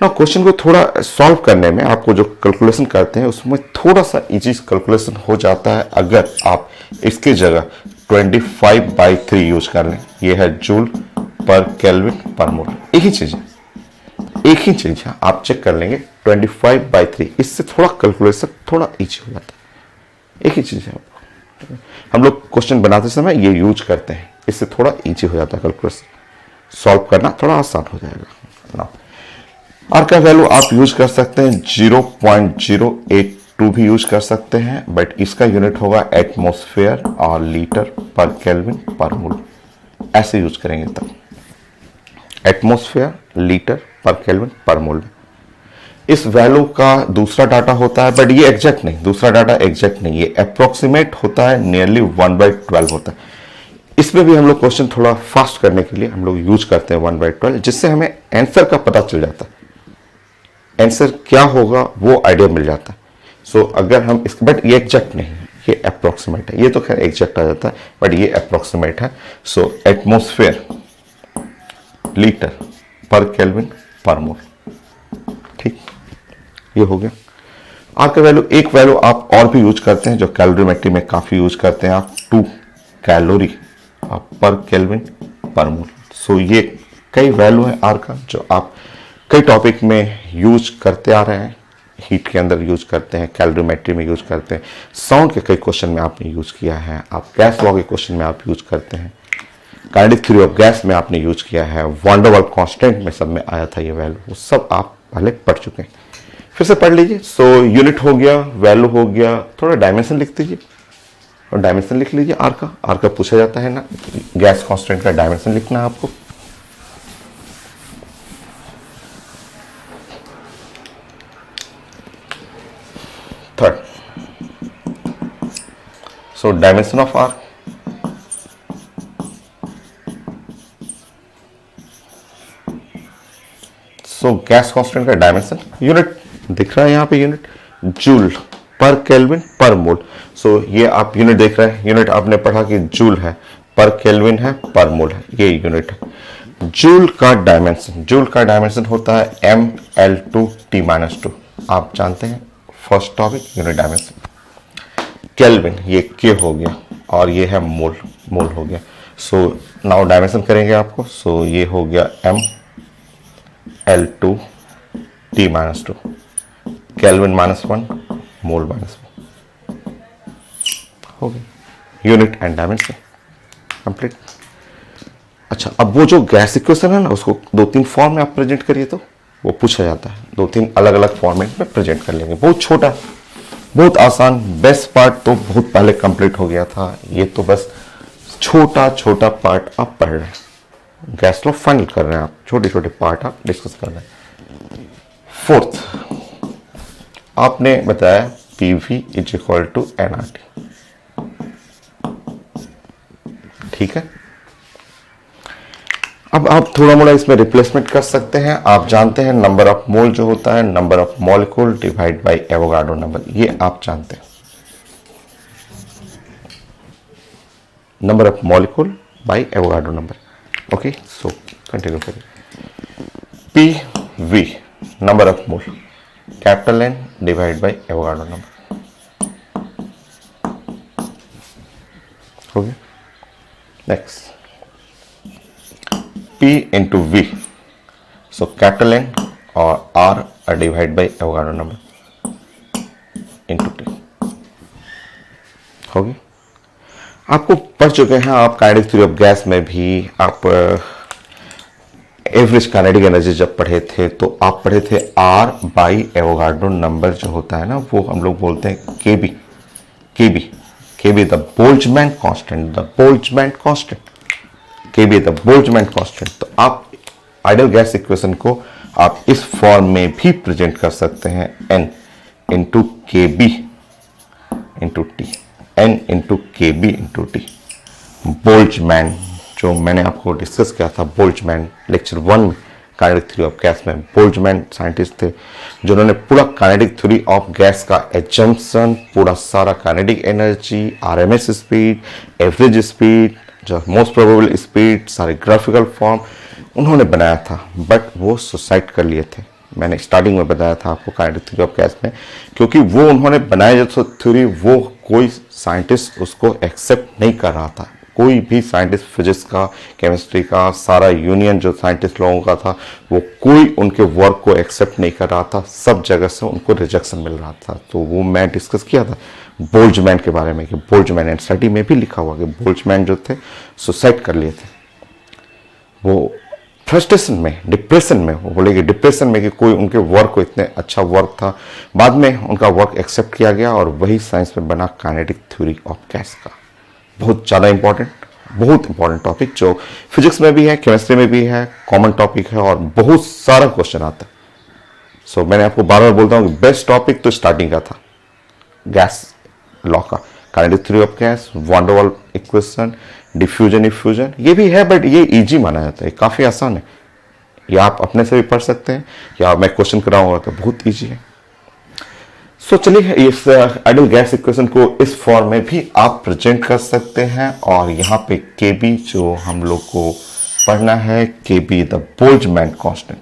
ना। क्वेश्चन को थोड़ा सॉल्व करने में आपको जो कैलकुलेशन करते हैं उसमें थोड़ा सा इजी कैलकुलेशन हो जाता है अगर आप इसके जगह 25/3 यूज कर लें। ये है जूल पर केल्विन पर मोल, एक ही चीज है, एक ही चीज है, आप चेक कर लेंगे 25/3, इससे थोड़ा कैलकुलेशन थोड़ा इजी हो जाता है, एक ही चीज है। हम लोग क्वेश्चन बनाते समय ये यूज करते हैं, इससे थोड़ा इजी हो जाता है, कैलकुलेशन सॉल्व करना थोड़ा आसान हो जाएगा ना। आर का वैल्यू आप यूज कर सकते हैं 0.082 भी यूज कर सकते हैं, बट इसका यूनिट होगा एटमॉस्फेयर और लीटर पर केल्विन पर मोल, ऐसे यूज करेंगे तब। एटमॉस्फेयर, लीटर पर केल्विन पर मोल। इस वैल्यू का दूसरा डाटा होता है, बट ये एग्जैक्ट नहीं, दूसरा डाटा एग्जैक्ट नहीं, ये अप्रोक्सीमेट होता है, नियरली 1/12 होता है। इसमें भी हम लोग क्वेश्चन थोड़ा फास्ट करने के लिए हम लोग यूज करते हैं 1/12, जिससे हमें आंसर का पता चल जाता है, आंसर क्या होगा वो आइडिया मिल जाता है। सो अगर हम इस, बट ये एग्जैक्ट नहीं है, ये अप्रोक्सीमेट है, ये तो खैर एग्जैक्ट आ जाता है, बट ये अप्रोक्सीमेट है। सो एटमॉस्फेयर, लीटर पर केल्विन पर मोल, ठीक, ये हो गया। आर का वैल्यू, एक वैल्यू आप और भी यूज करते हैं जो कैलोरीमेट्री में काफी यूज करते हैं आप, 2 कैलोरी पर केल्विन पर मोल। सो ये कई वैल्यू है आर का जो आप कई टॉपिक में यूज करते आ रहे हैं, हीट के अंदर यूज करते हैं, कैलोरीमेट्री में यूज करते हैं, साउंड के कई क्वेश्चन में आपने यूज किया है, आप गैस लॉ के क्वेश्चन में आप यूज करते हैं, काइनेटिक थ्योरी ऑफ गैस में आपने यूज किया है, वान डेर वाल्स कांस्टेंट में सब में आया था ये वैल्यू, वो सब आप पहले पढ़ चुके हैं, फिर से पढ़ लीजिए। सो यूनिट हो गया, वैल्यू हो गया, थोड़ा डायमेंशन लिख दीजिए और डायमेंशन लिख लीजिए आर का। आर का पूछा जाता है ना, गैस कांस्टेंट का डायमेंशन लिखना है आपको। Third, so dimension of R, so gas constant का डायमेंशन, यूनिट दिख रहा है यहाँ पे, यूनिट जूल पर केल्विन पर मोल। सो ये आप यूनिट देख रहे हैं, यूनिट आपने पढ़ा कि जूल है, पर केल्विन है, पर मोल है, ये यूनिट है। जूल का डायमेंशन, जूल का डायमेंशन होता है mL2T-2, आप जानते हैं first topic unit dimension. Kelvin ये के हो गया और ये है मोल, मोल हो गया। सो नाउ डायमेंशन करेंगे आपको, सो ये हो गया mL2T-2, केल्विन -1, मोल -1 हो गया, यूनिट एंड डायमेंशन कंप्लीट। अच्छा, अब वो जो गैस इक्वेशन है ना, उसको 2-3 फॉर्म में आप प्रेजेंट करिए तो वो पूछा जाता है, 2-3 अलग अलग फॉर्मेट में प्रेजेंट कर लेंगे, बहुत छोटा, बहुत आसान। बेस्ट पार्ट तो बहुत पहले कंप्लीट हो गया था, ये तो बस छोटा छोटा पार्ट आप पढ़ रहे हैं, गैस लॉ फाइनल कर रहे हैं आप, छोटे छोटे पार्ट आप डिस्कस कर रहे हैं। फोर्थ, आपने बताया PV is equal to NRT, ठीक है। अब आप थोड़ा मोड़ा इसमें रिप्लेसमेंट कर सकते हैं। आप जानते हैं नंबर ऑफ मोल जो होता है number of molecule divide by Avogadro number, ये आप जानते हैं, number of molecule by Avogadro number. Okay, so continue करिए। P V number of mole, capital N divide by Avogadro number. हो गया। Next, P into V, so capital N or R are divided by Avogadro number into T। हो गया। आपको पढ़ चुके हैं आप काइनेटिक थ्योरी ऑफ गैस में भी, आप एवरेज काइनेटिक एनर्जी जब पढ़े थे तो आप पढ़े थे R बाई एवोगाड्रो नंबर जो होता है ना, वो हम लोग बोलते हैं KB. KB KB the Boltzmann constant, the Boltzmann constant, KB the Boltzmann constant. तो आप आइडियल गैस इक्वेशन को आप इस फॉर्म में भी प्रेजेंट कर सकते हैं, N into K B into T, N into K B into T. Boltzmann जो मैंने आपको डिस्कस किया था, बोल्ट्जमैन लेक्चर 1 में काइनेटिक थ्योरी ऑफ गैस में, बोल्ट्जमैन साइंटिस्ट थे जिन्होंने पूरा काइनेटिक थ्योरी ऑफ गैस का एजम्पशन, पूरा सारा kinetic energy, RMS speed, average speed, जो मोस्ट प्रोबेबल स्पीड, सारे ग्राफिकल फॉर्म उन्होंने बनाया था, बट वो सुसाइड कर लिए थे। मैंने स्टार्टिंग में बताया था आपको काइनेटिक थ्योरी ऑफ गैस में, क्योंकि वो उन्होंने बनाया जो थ्योरी, वो कोई साइंटिस्ट उसको एक्सेप्ट नहीं कर रहा था। कोई भी साइंटिस्ट, फिजिक्स का, केमिस्ट्री का, सारा यूनियन जो साइंटिस्ट लोगों का था, वो कोई उनके वर्क को एक्सेप्ट नहीं कर रहा था। सब जगह से उनको रिजेक्शन मिल रहा था। तो वो मैं डिस्कस किया था बोल्ट्जमैन के बारे में, कि बोल्ट्जमैन एंड स्टडी में भी लिखा हुआ कि बोल्ट्जमैन जो थे सुसाइड कर लिए थे। वो फ्रस्ट्रेशन में, डिप्रेशन में, वो बोले कि डिप्रेशन में कि कोई उनके वर्क को, इतने अच्छा वर्क था, बाद में उनका वर्क एक्सेप्ट किया गया और वही साइंस में बना काइनेटिक थ्योरी ऑफ गैस का। बहुत ज़्यादा इंपॉर्टेंट, बहुत इंपॉर्टेंट टॉपिक जो फिजिक्स में भी है, केमिस्ट्री में भी है, कॉमन टॉपिक है और बहुत सारा क्वेश्चन आता है। सो मैंने आपको बार बार बोलता हूँ कि बेस्ट टॉपिक तो स्टार्टिंग का था, गैस लॉ का, kinetic theory of gas, van der Waals equation, diffusion effusion, ये भी है बट ये इजी माना जाता है, काफ़ी आसान है। या आप अपने से भी पढ़ सकते हैं या मैं क्वेश्चन कराऊंगा तो बहुत इजी है। सो चलिए इस आइडियल गैस इक्वेशन को इस फॉर्म में भी आप प्रेजेंट कर सकते हैं। और यहाँ पे के बी जो हम लोग को पढ़ना है, के be the Boltzmann constant.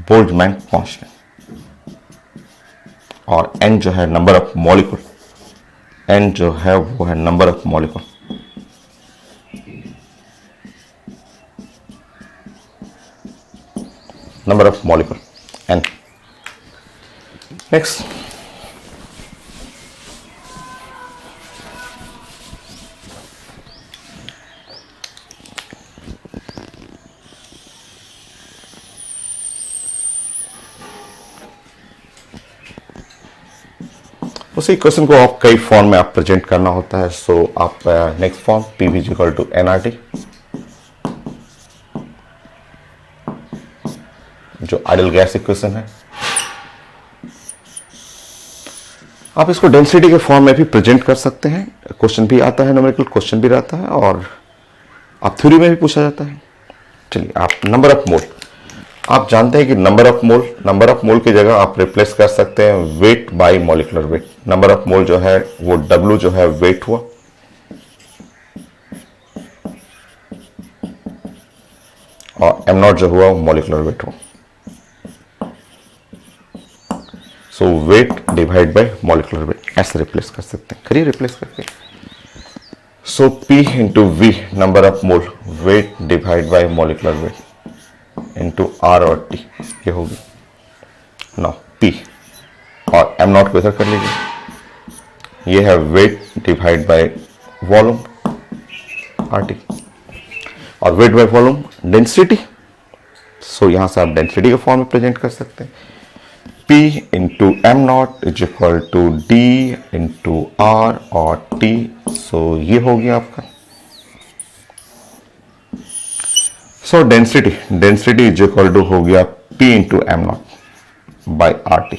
Boltzmann constant और एन जो है नंबर ऑफ मॉलिक्यूल, एन जो है वो है number of molecule. Number of molecule N. Next, उसी क्वेश्चन को आप कई फॉर्म में आप प्रेजेंट करना होता है। सो आप next form PV equal to NRT, जो आइडियल गैस इक्वेशन है, आप इसको डेंसिटी के फॉर्म में भी प्रेजेंट कर सकते हैं। क्वेश्चन भी आता है, न्यूमेरिकल क्वेश्चन भी रहता है और आप थ्योरी में भी पूछा जाता है। चलिए, आप नंबर ऑफ मोल, आप जानते हैं कि नंबर ऑफ मोल की जगह आप रिप्लेस कर सकते हैं weight by molecular wait. Number of मोल जो है वो W जो है वेट हुआ, और m नॉट जो हुआ वो मॉलिक्यूलर वेट हुआ। So weight divide by molecular weight, ऐसे रिप्लेस कर सकते हैं। करिए रिप्लेस करके। So P into V number of mole, weight divide by molecular weight into R और T, ये होगी नाउ P, और m नॉट को इधर कर लीजिए। ये है weight divide by volume RT, और weight by volume density. So यहां से आप डेंसिटी के फॉर्म में प्रेजेंट कर सकते हैं। P into M naught is equal to D into R और T। सो ये हो गया आपका। So density is equal to हो गया P into M naught by RT।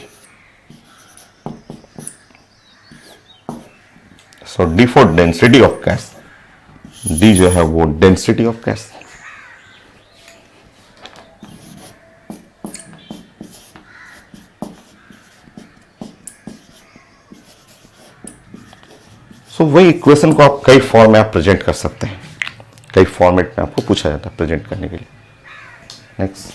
So D for density of gas, D जो है वो डेंसिटी ऑफ गैस। सो वही इक्वेशन को आप कई फॉर्म में आप प्रेजेंट कर सकते हैं, कई फॉर्मेट में आपको पूछा जाता है प्रेजेंट करने के लिए। नेक्स्ट,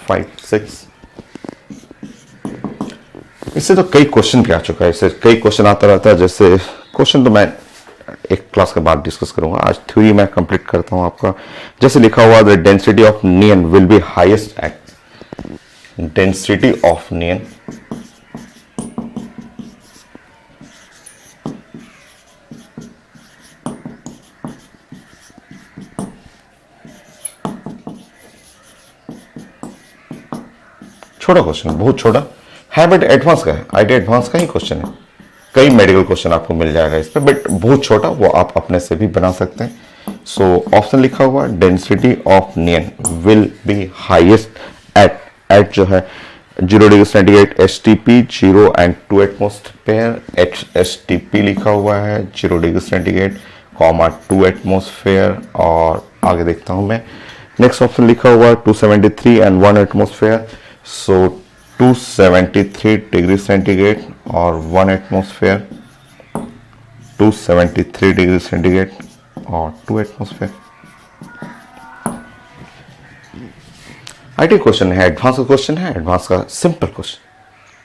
फाइव सिक्स, इससे तो कई क्वेश्चन भी आ चुका है, इससे कई क्वेश्चन आता रहता है। जैसे क्वेश्चन तो मैं एक क्लास के बाद डिस्कस करूंगा, आज थ्योरी मैं कंप्लीट करता हूं आपका। जैसे लिखा हुआ the density of neon will be highest at, density of neon छोटा क्वेश्चन, बहुत छोटा है, बट एडवांस का है, आईटी एडवांस का ही क्वेश्चन है। कई मेडिकल क्वेश्चन आपको मिल जाएगा इस पर, बट बहुत छोटा, वो आप अपने से भी बना सकते हैं। सो ऑप्शन लिखा हुआ density of neon will be highest at, at जो है 0 degree centigrade, STP 0 and 2 atmosphere, STP लिखा हुआ है 0 डिग्री सेंटीग्रेड, 2 एटमोस्फेयर। और आगे देखता हूं मैं, नेक्स्ट ऑप्शन लिखा हुआ है 273 and 1 atmosphere. So 273 degree centigrade और 1 एटमोस्फेयर, 273 डिग्री सेंटीग्रेड और 2 एटमोस्फेयर। आईटी क्वेश्चन है, एडवांस का क्वेश्चन है, एडवांस का सिंपल क्वेश्चन,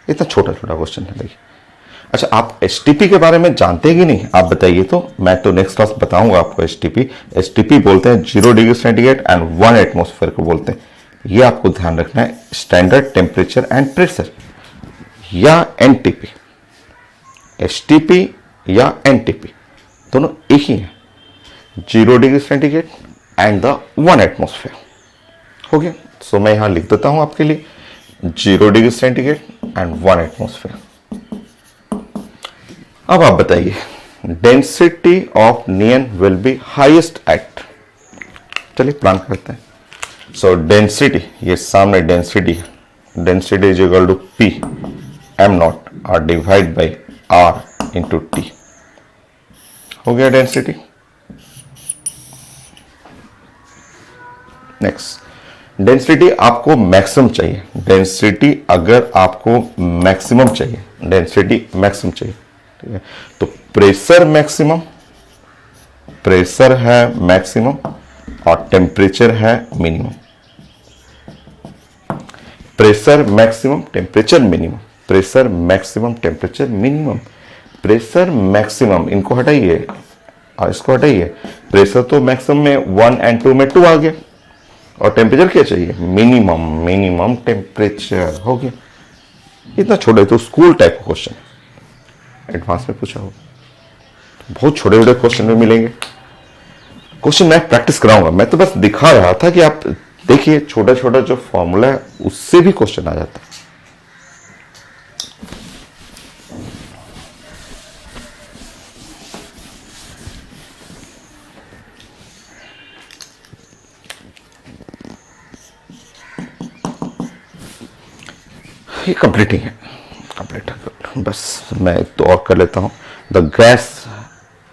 इतना छोटा छोटा क्वेश्चन है। देखिए, अच्छा आप एसटीपी के बारे में जानते हैं कि नहीं, आप बताइए तो, मैं तो नेक्स्ट क्लास बताऊंगा आपको। एसटीपी बोलते हैं 0 डिग्री सेंटीग्रेड एंड 1 एटमोस्फेयर को बोलते हैं। ये आपको ध्यान रखना है, स्टैंडर्ड टेम्परेचर एंड प्रेशर, या एनटीपी। एसटीपी या एनटीपी दोनों एक ही है, 0 degree centigrade and the 1 atmosphere. हो गया, सो मैं यहां लिख देता हूं आपके लिए 0 डिग्री सेंटीग्रेड एंड 1 एटमोस्फेयर। अब आप बताइए density of neon will be highest at, चलिए प्लान करते हैं। सो डेंसिटी, ये सामने डेंसिटी है, density is equal to P m nought और divide by R into T। हो गया डेंसिटी। नेक्स्ट, डेंसिटी आपको मैक्सिमम चाहिए, डेंसिटी अगर आपको मैक्सिमम चाहिए, डेंसिटी मैक्सिमम चाहिए, ठीक है, तो प्रेशर मैक्सिमम, प्रेशर है मैक्सिमम और टेम्परेचर है minimum. Pressure maximum, temperature minimum, pressure maximum, temperature minimum, pressure maximum, इनको हटाइए और इसको हटाइए। प्रेशर तो मैक्सिमम में 1 and 2 में 2 आ गया, और टेम्परेचर क्या चाहिए, मिनिमम, मिनिमम टेम्परेचर। हो गया, इतना छोटा, तो स्कूल टाइप का क्वेश्चन, एडवांस में पूछा हो, बहुत छोटे छोटे क्वेश्चन में मिलेंगे। क्वेश्चन मैं प्रैक्टिस कराऊंगा, मैं तो बस दिखा रहा था कि आप देखिए छोटा छोटा जो फॉर्मूला है उससे भी क्वेश्चन आ जाता है। ये कंप्लीट ही है, कंप्लीट है, बस मैं एक तो और कर लेता हूं। The gas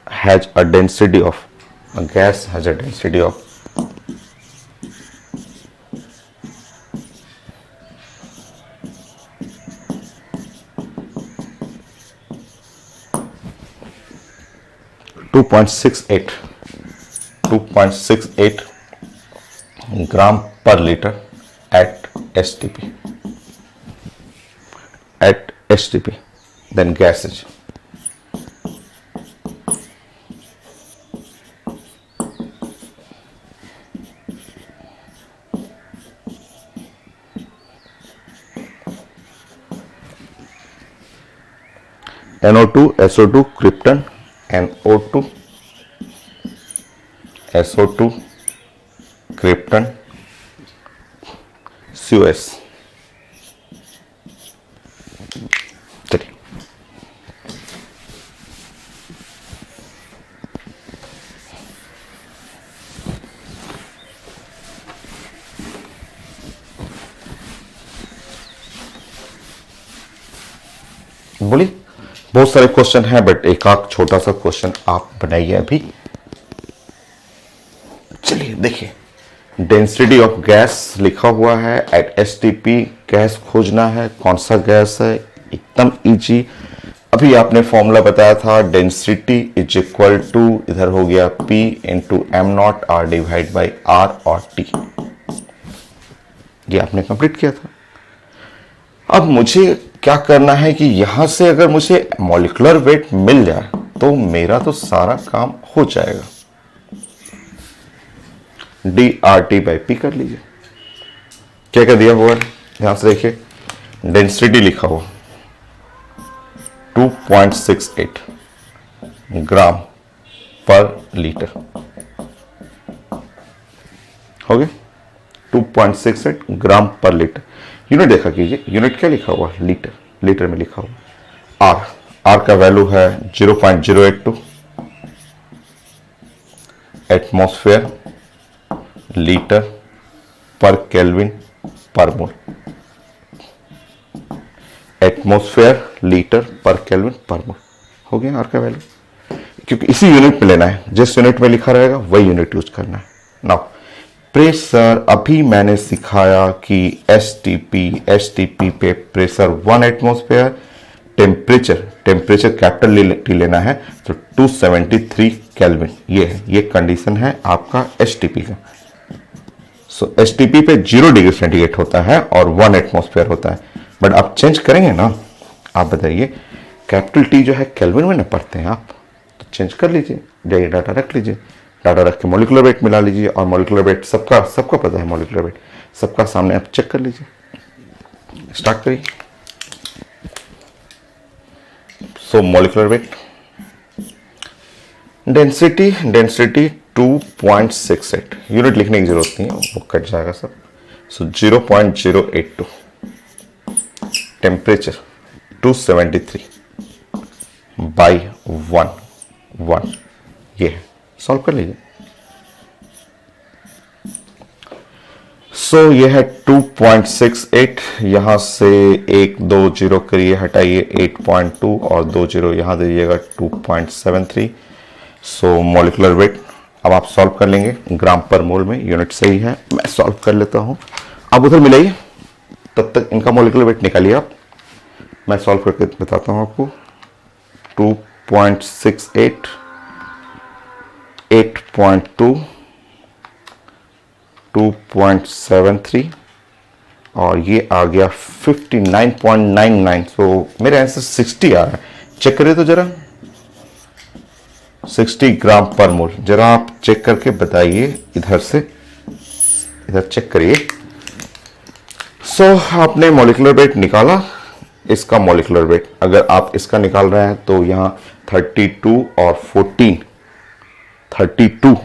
has a density of, gas has a density of 2.68 ग्राम पर litre at STP, at STP, then gas is NO2, SO2, krypton, NO2, SO2, krypton, COS। चलिए, बहुत सारे क्वेश्चन हैं, बट एक आध छोटा सा क्वेश्चन आप बनाइए अभी। चलिए देखिए, डेंसिटी ऑफ गैस लिखा हुआ है एट एसटीपी। गैस खोजना है, कौन सा गैस है, एकदम इजी। अभी आपने फॉर्मूला बताया था, डेंसिटी इज इक्वल टू, इधर हो गया P into M naught R divide by R और T। ये आपने कंप्लीट किया था। अब मुझे क्या करना है कि यहां से अगर मुझे मॉलिक्यूलर वेट मिल जाए तो मेरा तो सारा काम हो जाएगा। DRT बाई P कर लीजिए। क्या क्या दिया हुआ है ध्यान से देखिए। डेंसिटी लिखा हुआ 2.68 ग्राम पर लीटर हो गया। 2.68 ग्राम पर लीटर। यूनिट देखा कीजिए, यूनिट क्या लिखा हुआ, लीटर, लीटर में लिखा हुआ। आर का वैल्यू है 0.082 एटमॉस्फेयर लीटर पर केल्विन पर मोल। एटमॉस्फेयर लीटर पर केल्विन पर मोल हो गया आर का वैल्यू, क्योंकि इसी यूनिट में लेना है, जिस यूनिट में लिखा रहेगा वही यूनिट यूज करना है। नाउ प्रेशर, अभी मैंने सिखाया कि एसटीपी पे pressure 1 atmosphere, temperature capital T लेना है तो 273 केल्विन। ये है, ये कंडीशन है आपका एसटीपी का। सो एसटीपी पे 0 डिग्री सेंटीग्रेड होता है और 1 एटमॉस्फेयर होता है। बट आप चेंज करेंगे ना, आप बताइए, कैपिटल टी जो है केल्विन में ना पढ़ते हैं आप, तो चेंज कर लीजिए, जाइए डाटा रख लीजिए, डाटा रख के मॉलिक्यूलर वेट मिला लीजिए। और मॉलिक्यूलर वेट सबका पता है, मॉलिक्यूलर वेट सबका सामने आप चेक कर लीजिए। स्टार्ट करिए। सो मॉलिक्यूलर वेट, डेंसिटी 2.68, यूनिट लिखने की जरूरत नहीं है, वो कट जाएगा सब। सो 0.082, टेम्परेचर 273 बाई 1, ये है। सॉल्व कर लीजिए। सो ये है 2.68, यहां से 1 2 0 करिए, हटाइए 8.2 और 2 0 यहां दीजिएगा 2.73। सो मॉलिक्यूलर वेट अब आप सॉल्व कर लेंगे ग्राम पर मोल में, यूनिट सही है, मैं सॉल्व कर लेता हूं। अब उधर मिलाइए, तब तक इनका मॉलिक्यूलर वेट निकालिए आप, मैं सॉल्व करके बताता हूं आपको। 2.68, 8.2, 2.73 और ये आ गया 59.99। तो मेरे आंसर 60 आ रहा है। चेक करिए तो जरा, 60 ग्राम पर मोल। जरा आप चेक करके बताइए, इधर से इधर चेक करिए। सो आपने मॉलिक्यूलर वेट निकाला, इसका मॉलिक्यूलर वेट अगर आप इसका निकाल रहे हैं तो यहाँ 32 और 14, 32,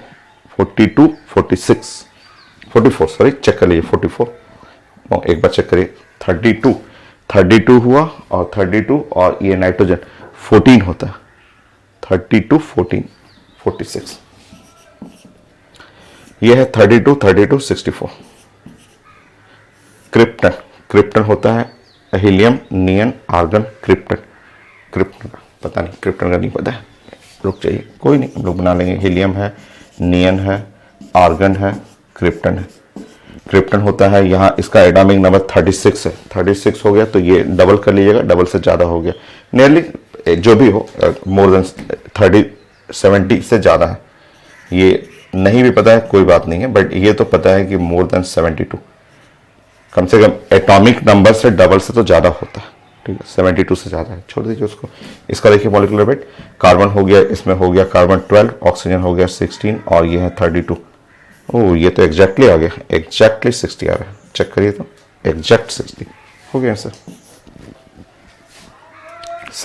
42, 46, 44, सॉरी चेक कर लीजिए, 44, एक बार चेक करिए, 32 हुआ और 32 और ये नाइट्रोजन 14 होता है, 32, 14, 46, ये है 32, 32, 64। क्रिप्टन होता है हीलियम, नियन, आर्गन, क्रिप्टन पता नहीं, क्रिप्टन का नहीं पता है, रुक जाइए, कोई नहीं, हम लोग बना लेंगे। हीलियम है, नियन है, आर्गन है, क्रिप्टन है। क्रिप्टन होता है यहाँ, इसका एटॉमिक नंबर 36 है, 36 हो गया तो ये डबल कर लीजिएगा, डबल से ज़्यादा हो गया, नियरली जो भी हो, मोर देन 30, 70 से ज़्यादा है। ये नहीं भी पता है कोई बात नहीं है, बट ये तो पता है कि मोर देन 72, कम से कम एटॉमिक नंबर से डबल से तो ज़्यादा होता है, ठीक है, 72 से ज़्यादा है, छोड़ दीजिए उसको। इसका देखिए मॉलिक्यूलर वेट, कार्बन हो गया, इसमें हो गया कार्बन 12, ऑक्सीजन हो गया 16 और ये है 32। ओह ये तो एग्जैक्टली आ गया, एग्जैक्टली 60 आ रहा है, चेक करिए तो एग्जैक्ट 60 हो गया सर।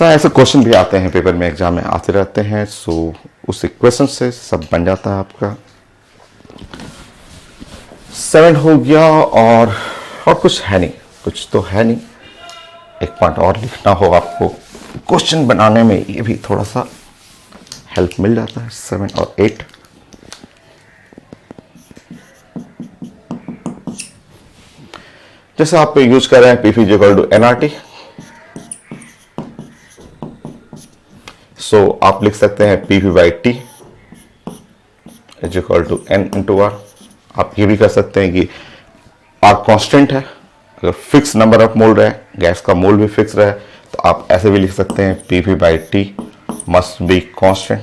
ऐसे क्वेश्चन भी आते हैं पेपर में, एग्जाम में आते रहते हैं। सो उस इक्वेशन से सब बन जाता है आपका। 7 हो गया और कुछ है नहीं, कुछ तो है नहीं। एक पॉइंट और लिखना हो आपको, क्वेश्चन बनाने में ये भी थोड़ा सा हेल्प मिल जाता है। 7 और 8, जैसे आप यूज कर रहे हैं PV equal to NRT, so आप लिख सकते हैं P V by T is equal to N into R. आप ये भी कर सकते हैं कि आर कांस्टेंट है, अगर फिक्स नंबर ऑफ मोल रहे, गैस का मोल भी फिक्स रहे, तो आप ऐसे भी लिख सकते हैं P V by T must be constant.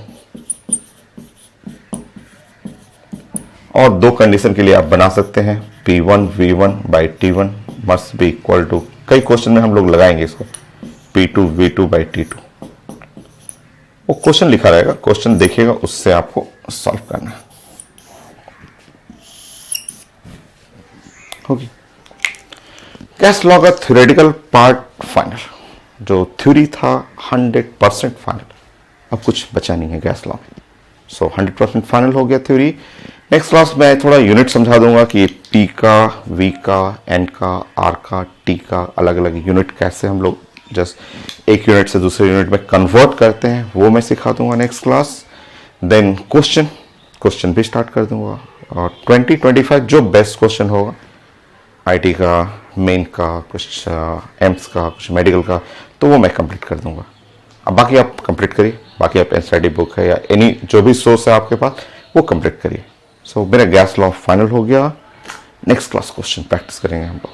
और दो कंडीशन के लिए आप बना सकते हैं P1 V1 by T1 must be equal to, कई क्वेश्चन में हम लोग लगाएंगे इसको, P2 V2 बाई T2। वो क्वेश्चन लिखा रहेगा, क्वेश्चन देखिएगा, उससे आपको सॉल्व करना है। होगी गैस लॉ का थ्योरेटिकल पार्ट फाइनल, जो थ्योरी था 100% फाइनल, अब कुछ बचा नहीं है गैस लॉ में। सो 100% फाइनल हो गया थ्योरी। नेक्स्ट क्लास में थोड़ा यूनिट समझा दूंगा कि टी का, वी का, एन का, आर का, टी का अलग अलग यूनिट कैसे हम लोग जस्ट एक यूनिट से दूसरे यूनिट में कन्वर्ट करते हैं, वो मैं सिखा दूंगा नेक्स्ट क्लास। देन क्वेश्चन भी स्टार्ट कर दूंगा, और 2025 जो बेस्ट क्वेश्चन होगा आईटी का, मेन का, कुछ एम्स का, कुछ मेडिकल का, तो वो मैं कंप्लीट कर दूंगा। अब बाकी आप कंप्लीट करिए, बाकी आप एनसीईआरटी बुक है या एनी जो भी सोर्स है आपके पास वो कंप्लीट करिए। सो मेरा गैस लॉ फाइनल हो गया। नेक्स्ट क्लास क्वेश्चन प्रैक्टिस करेंगे हम लोग।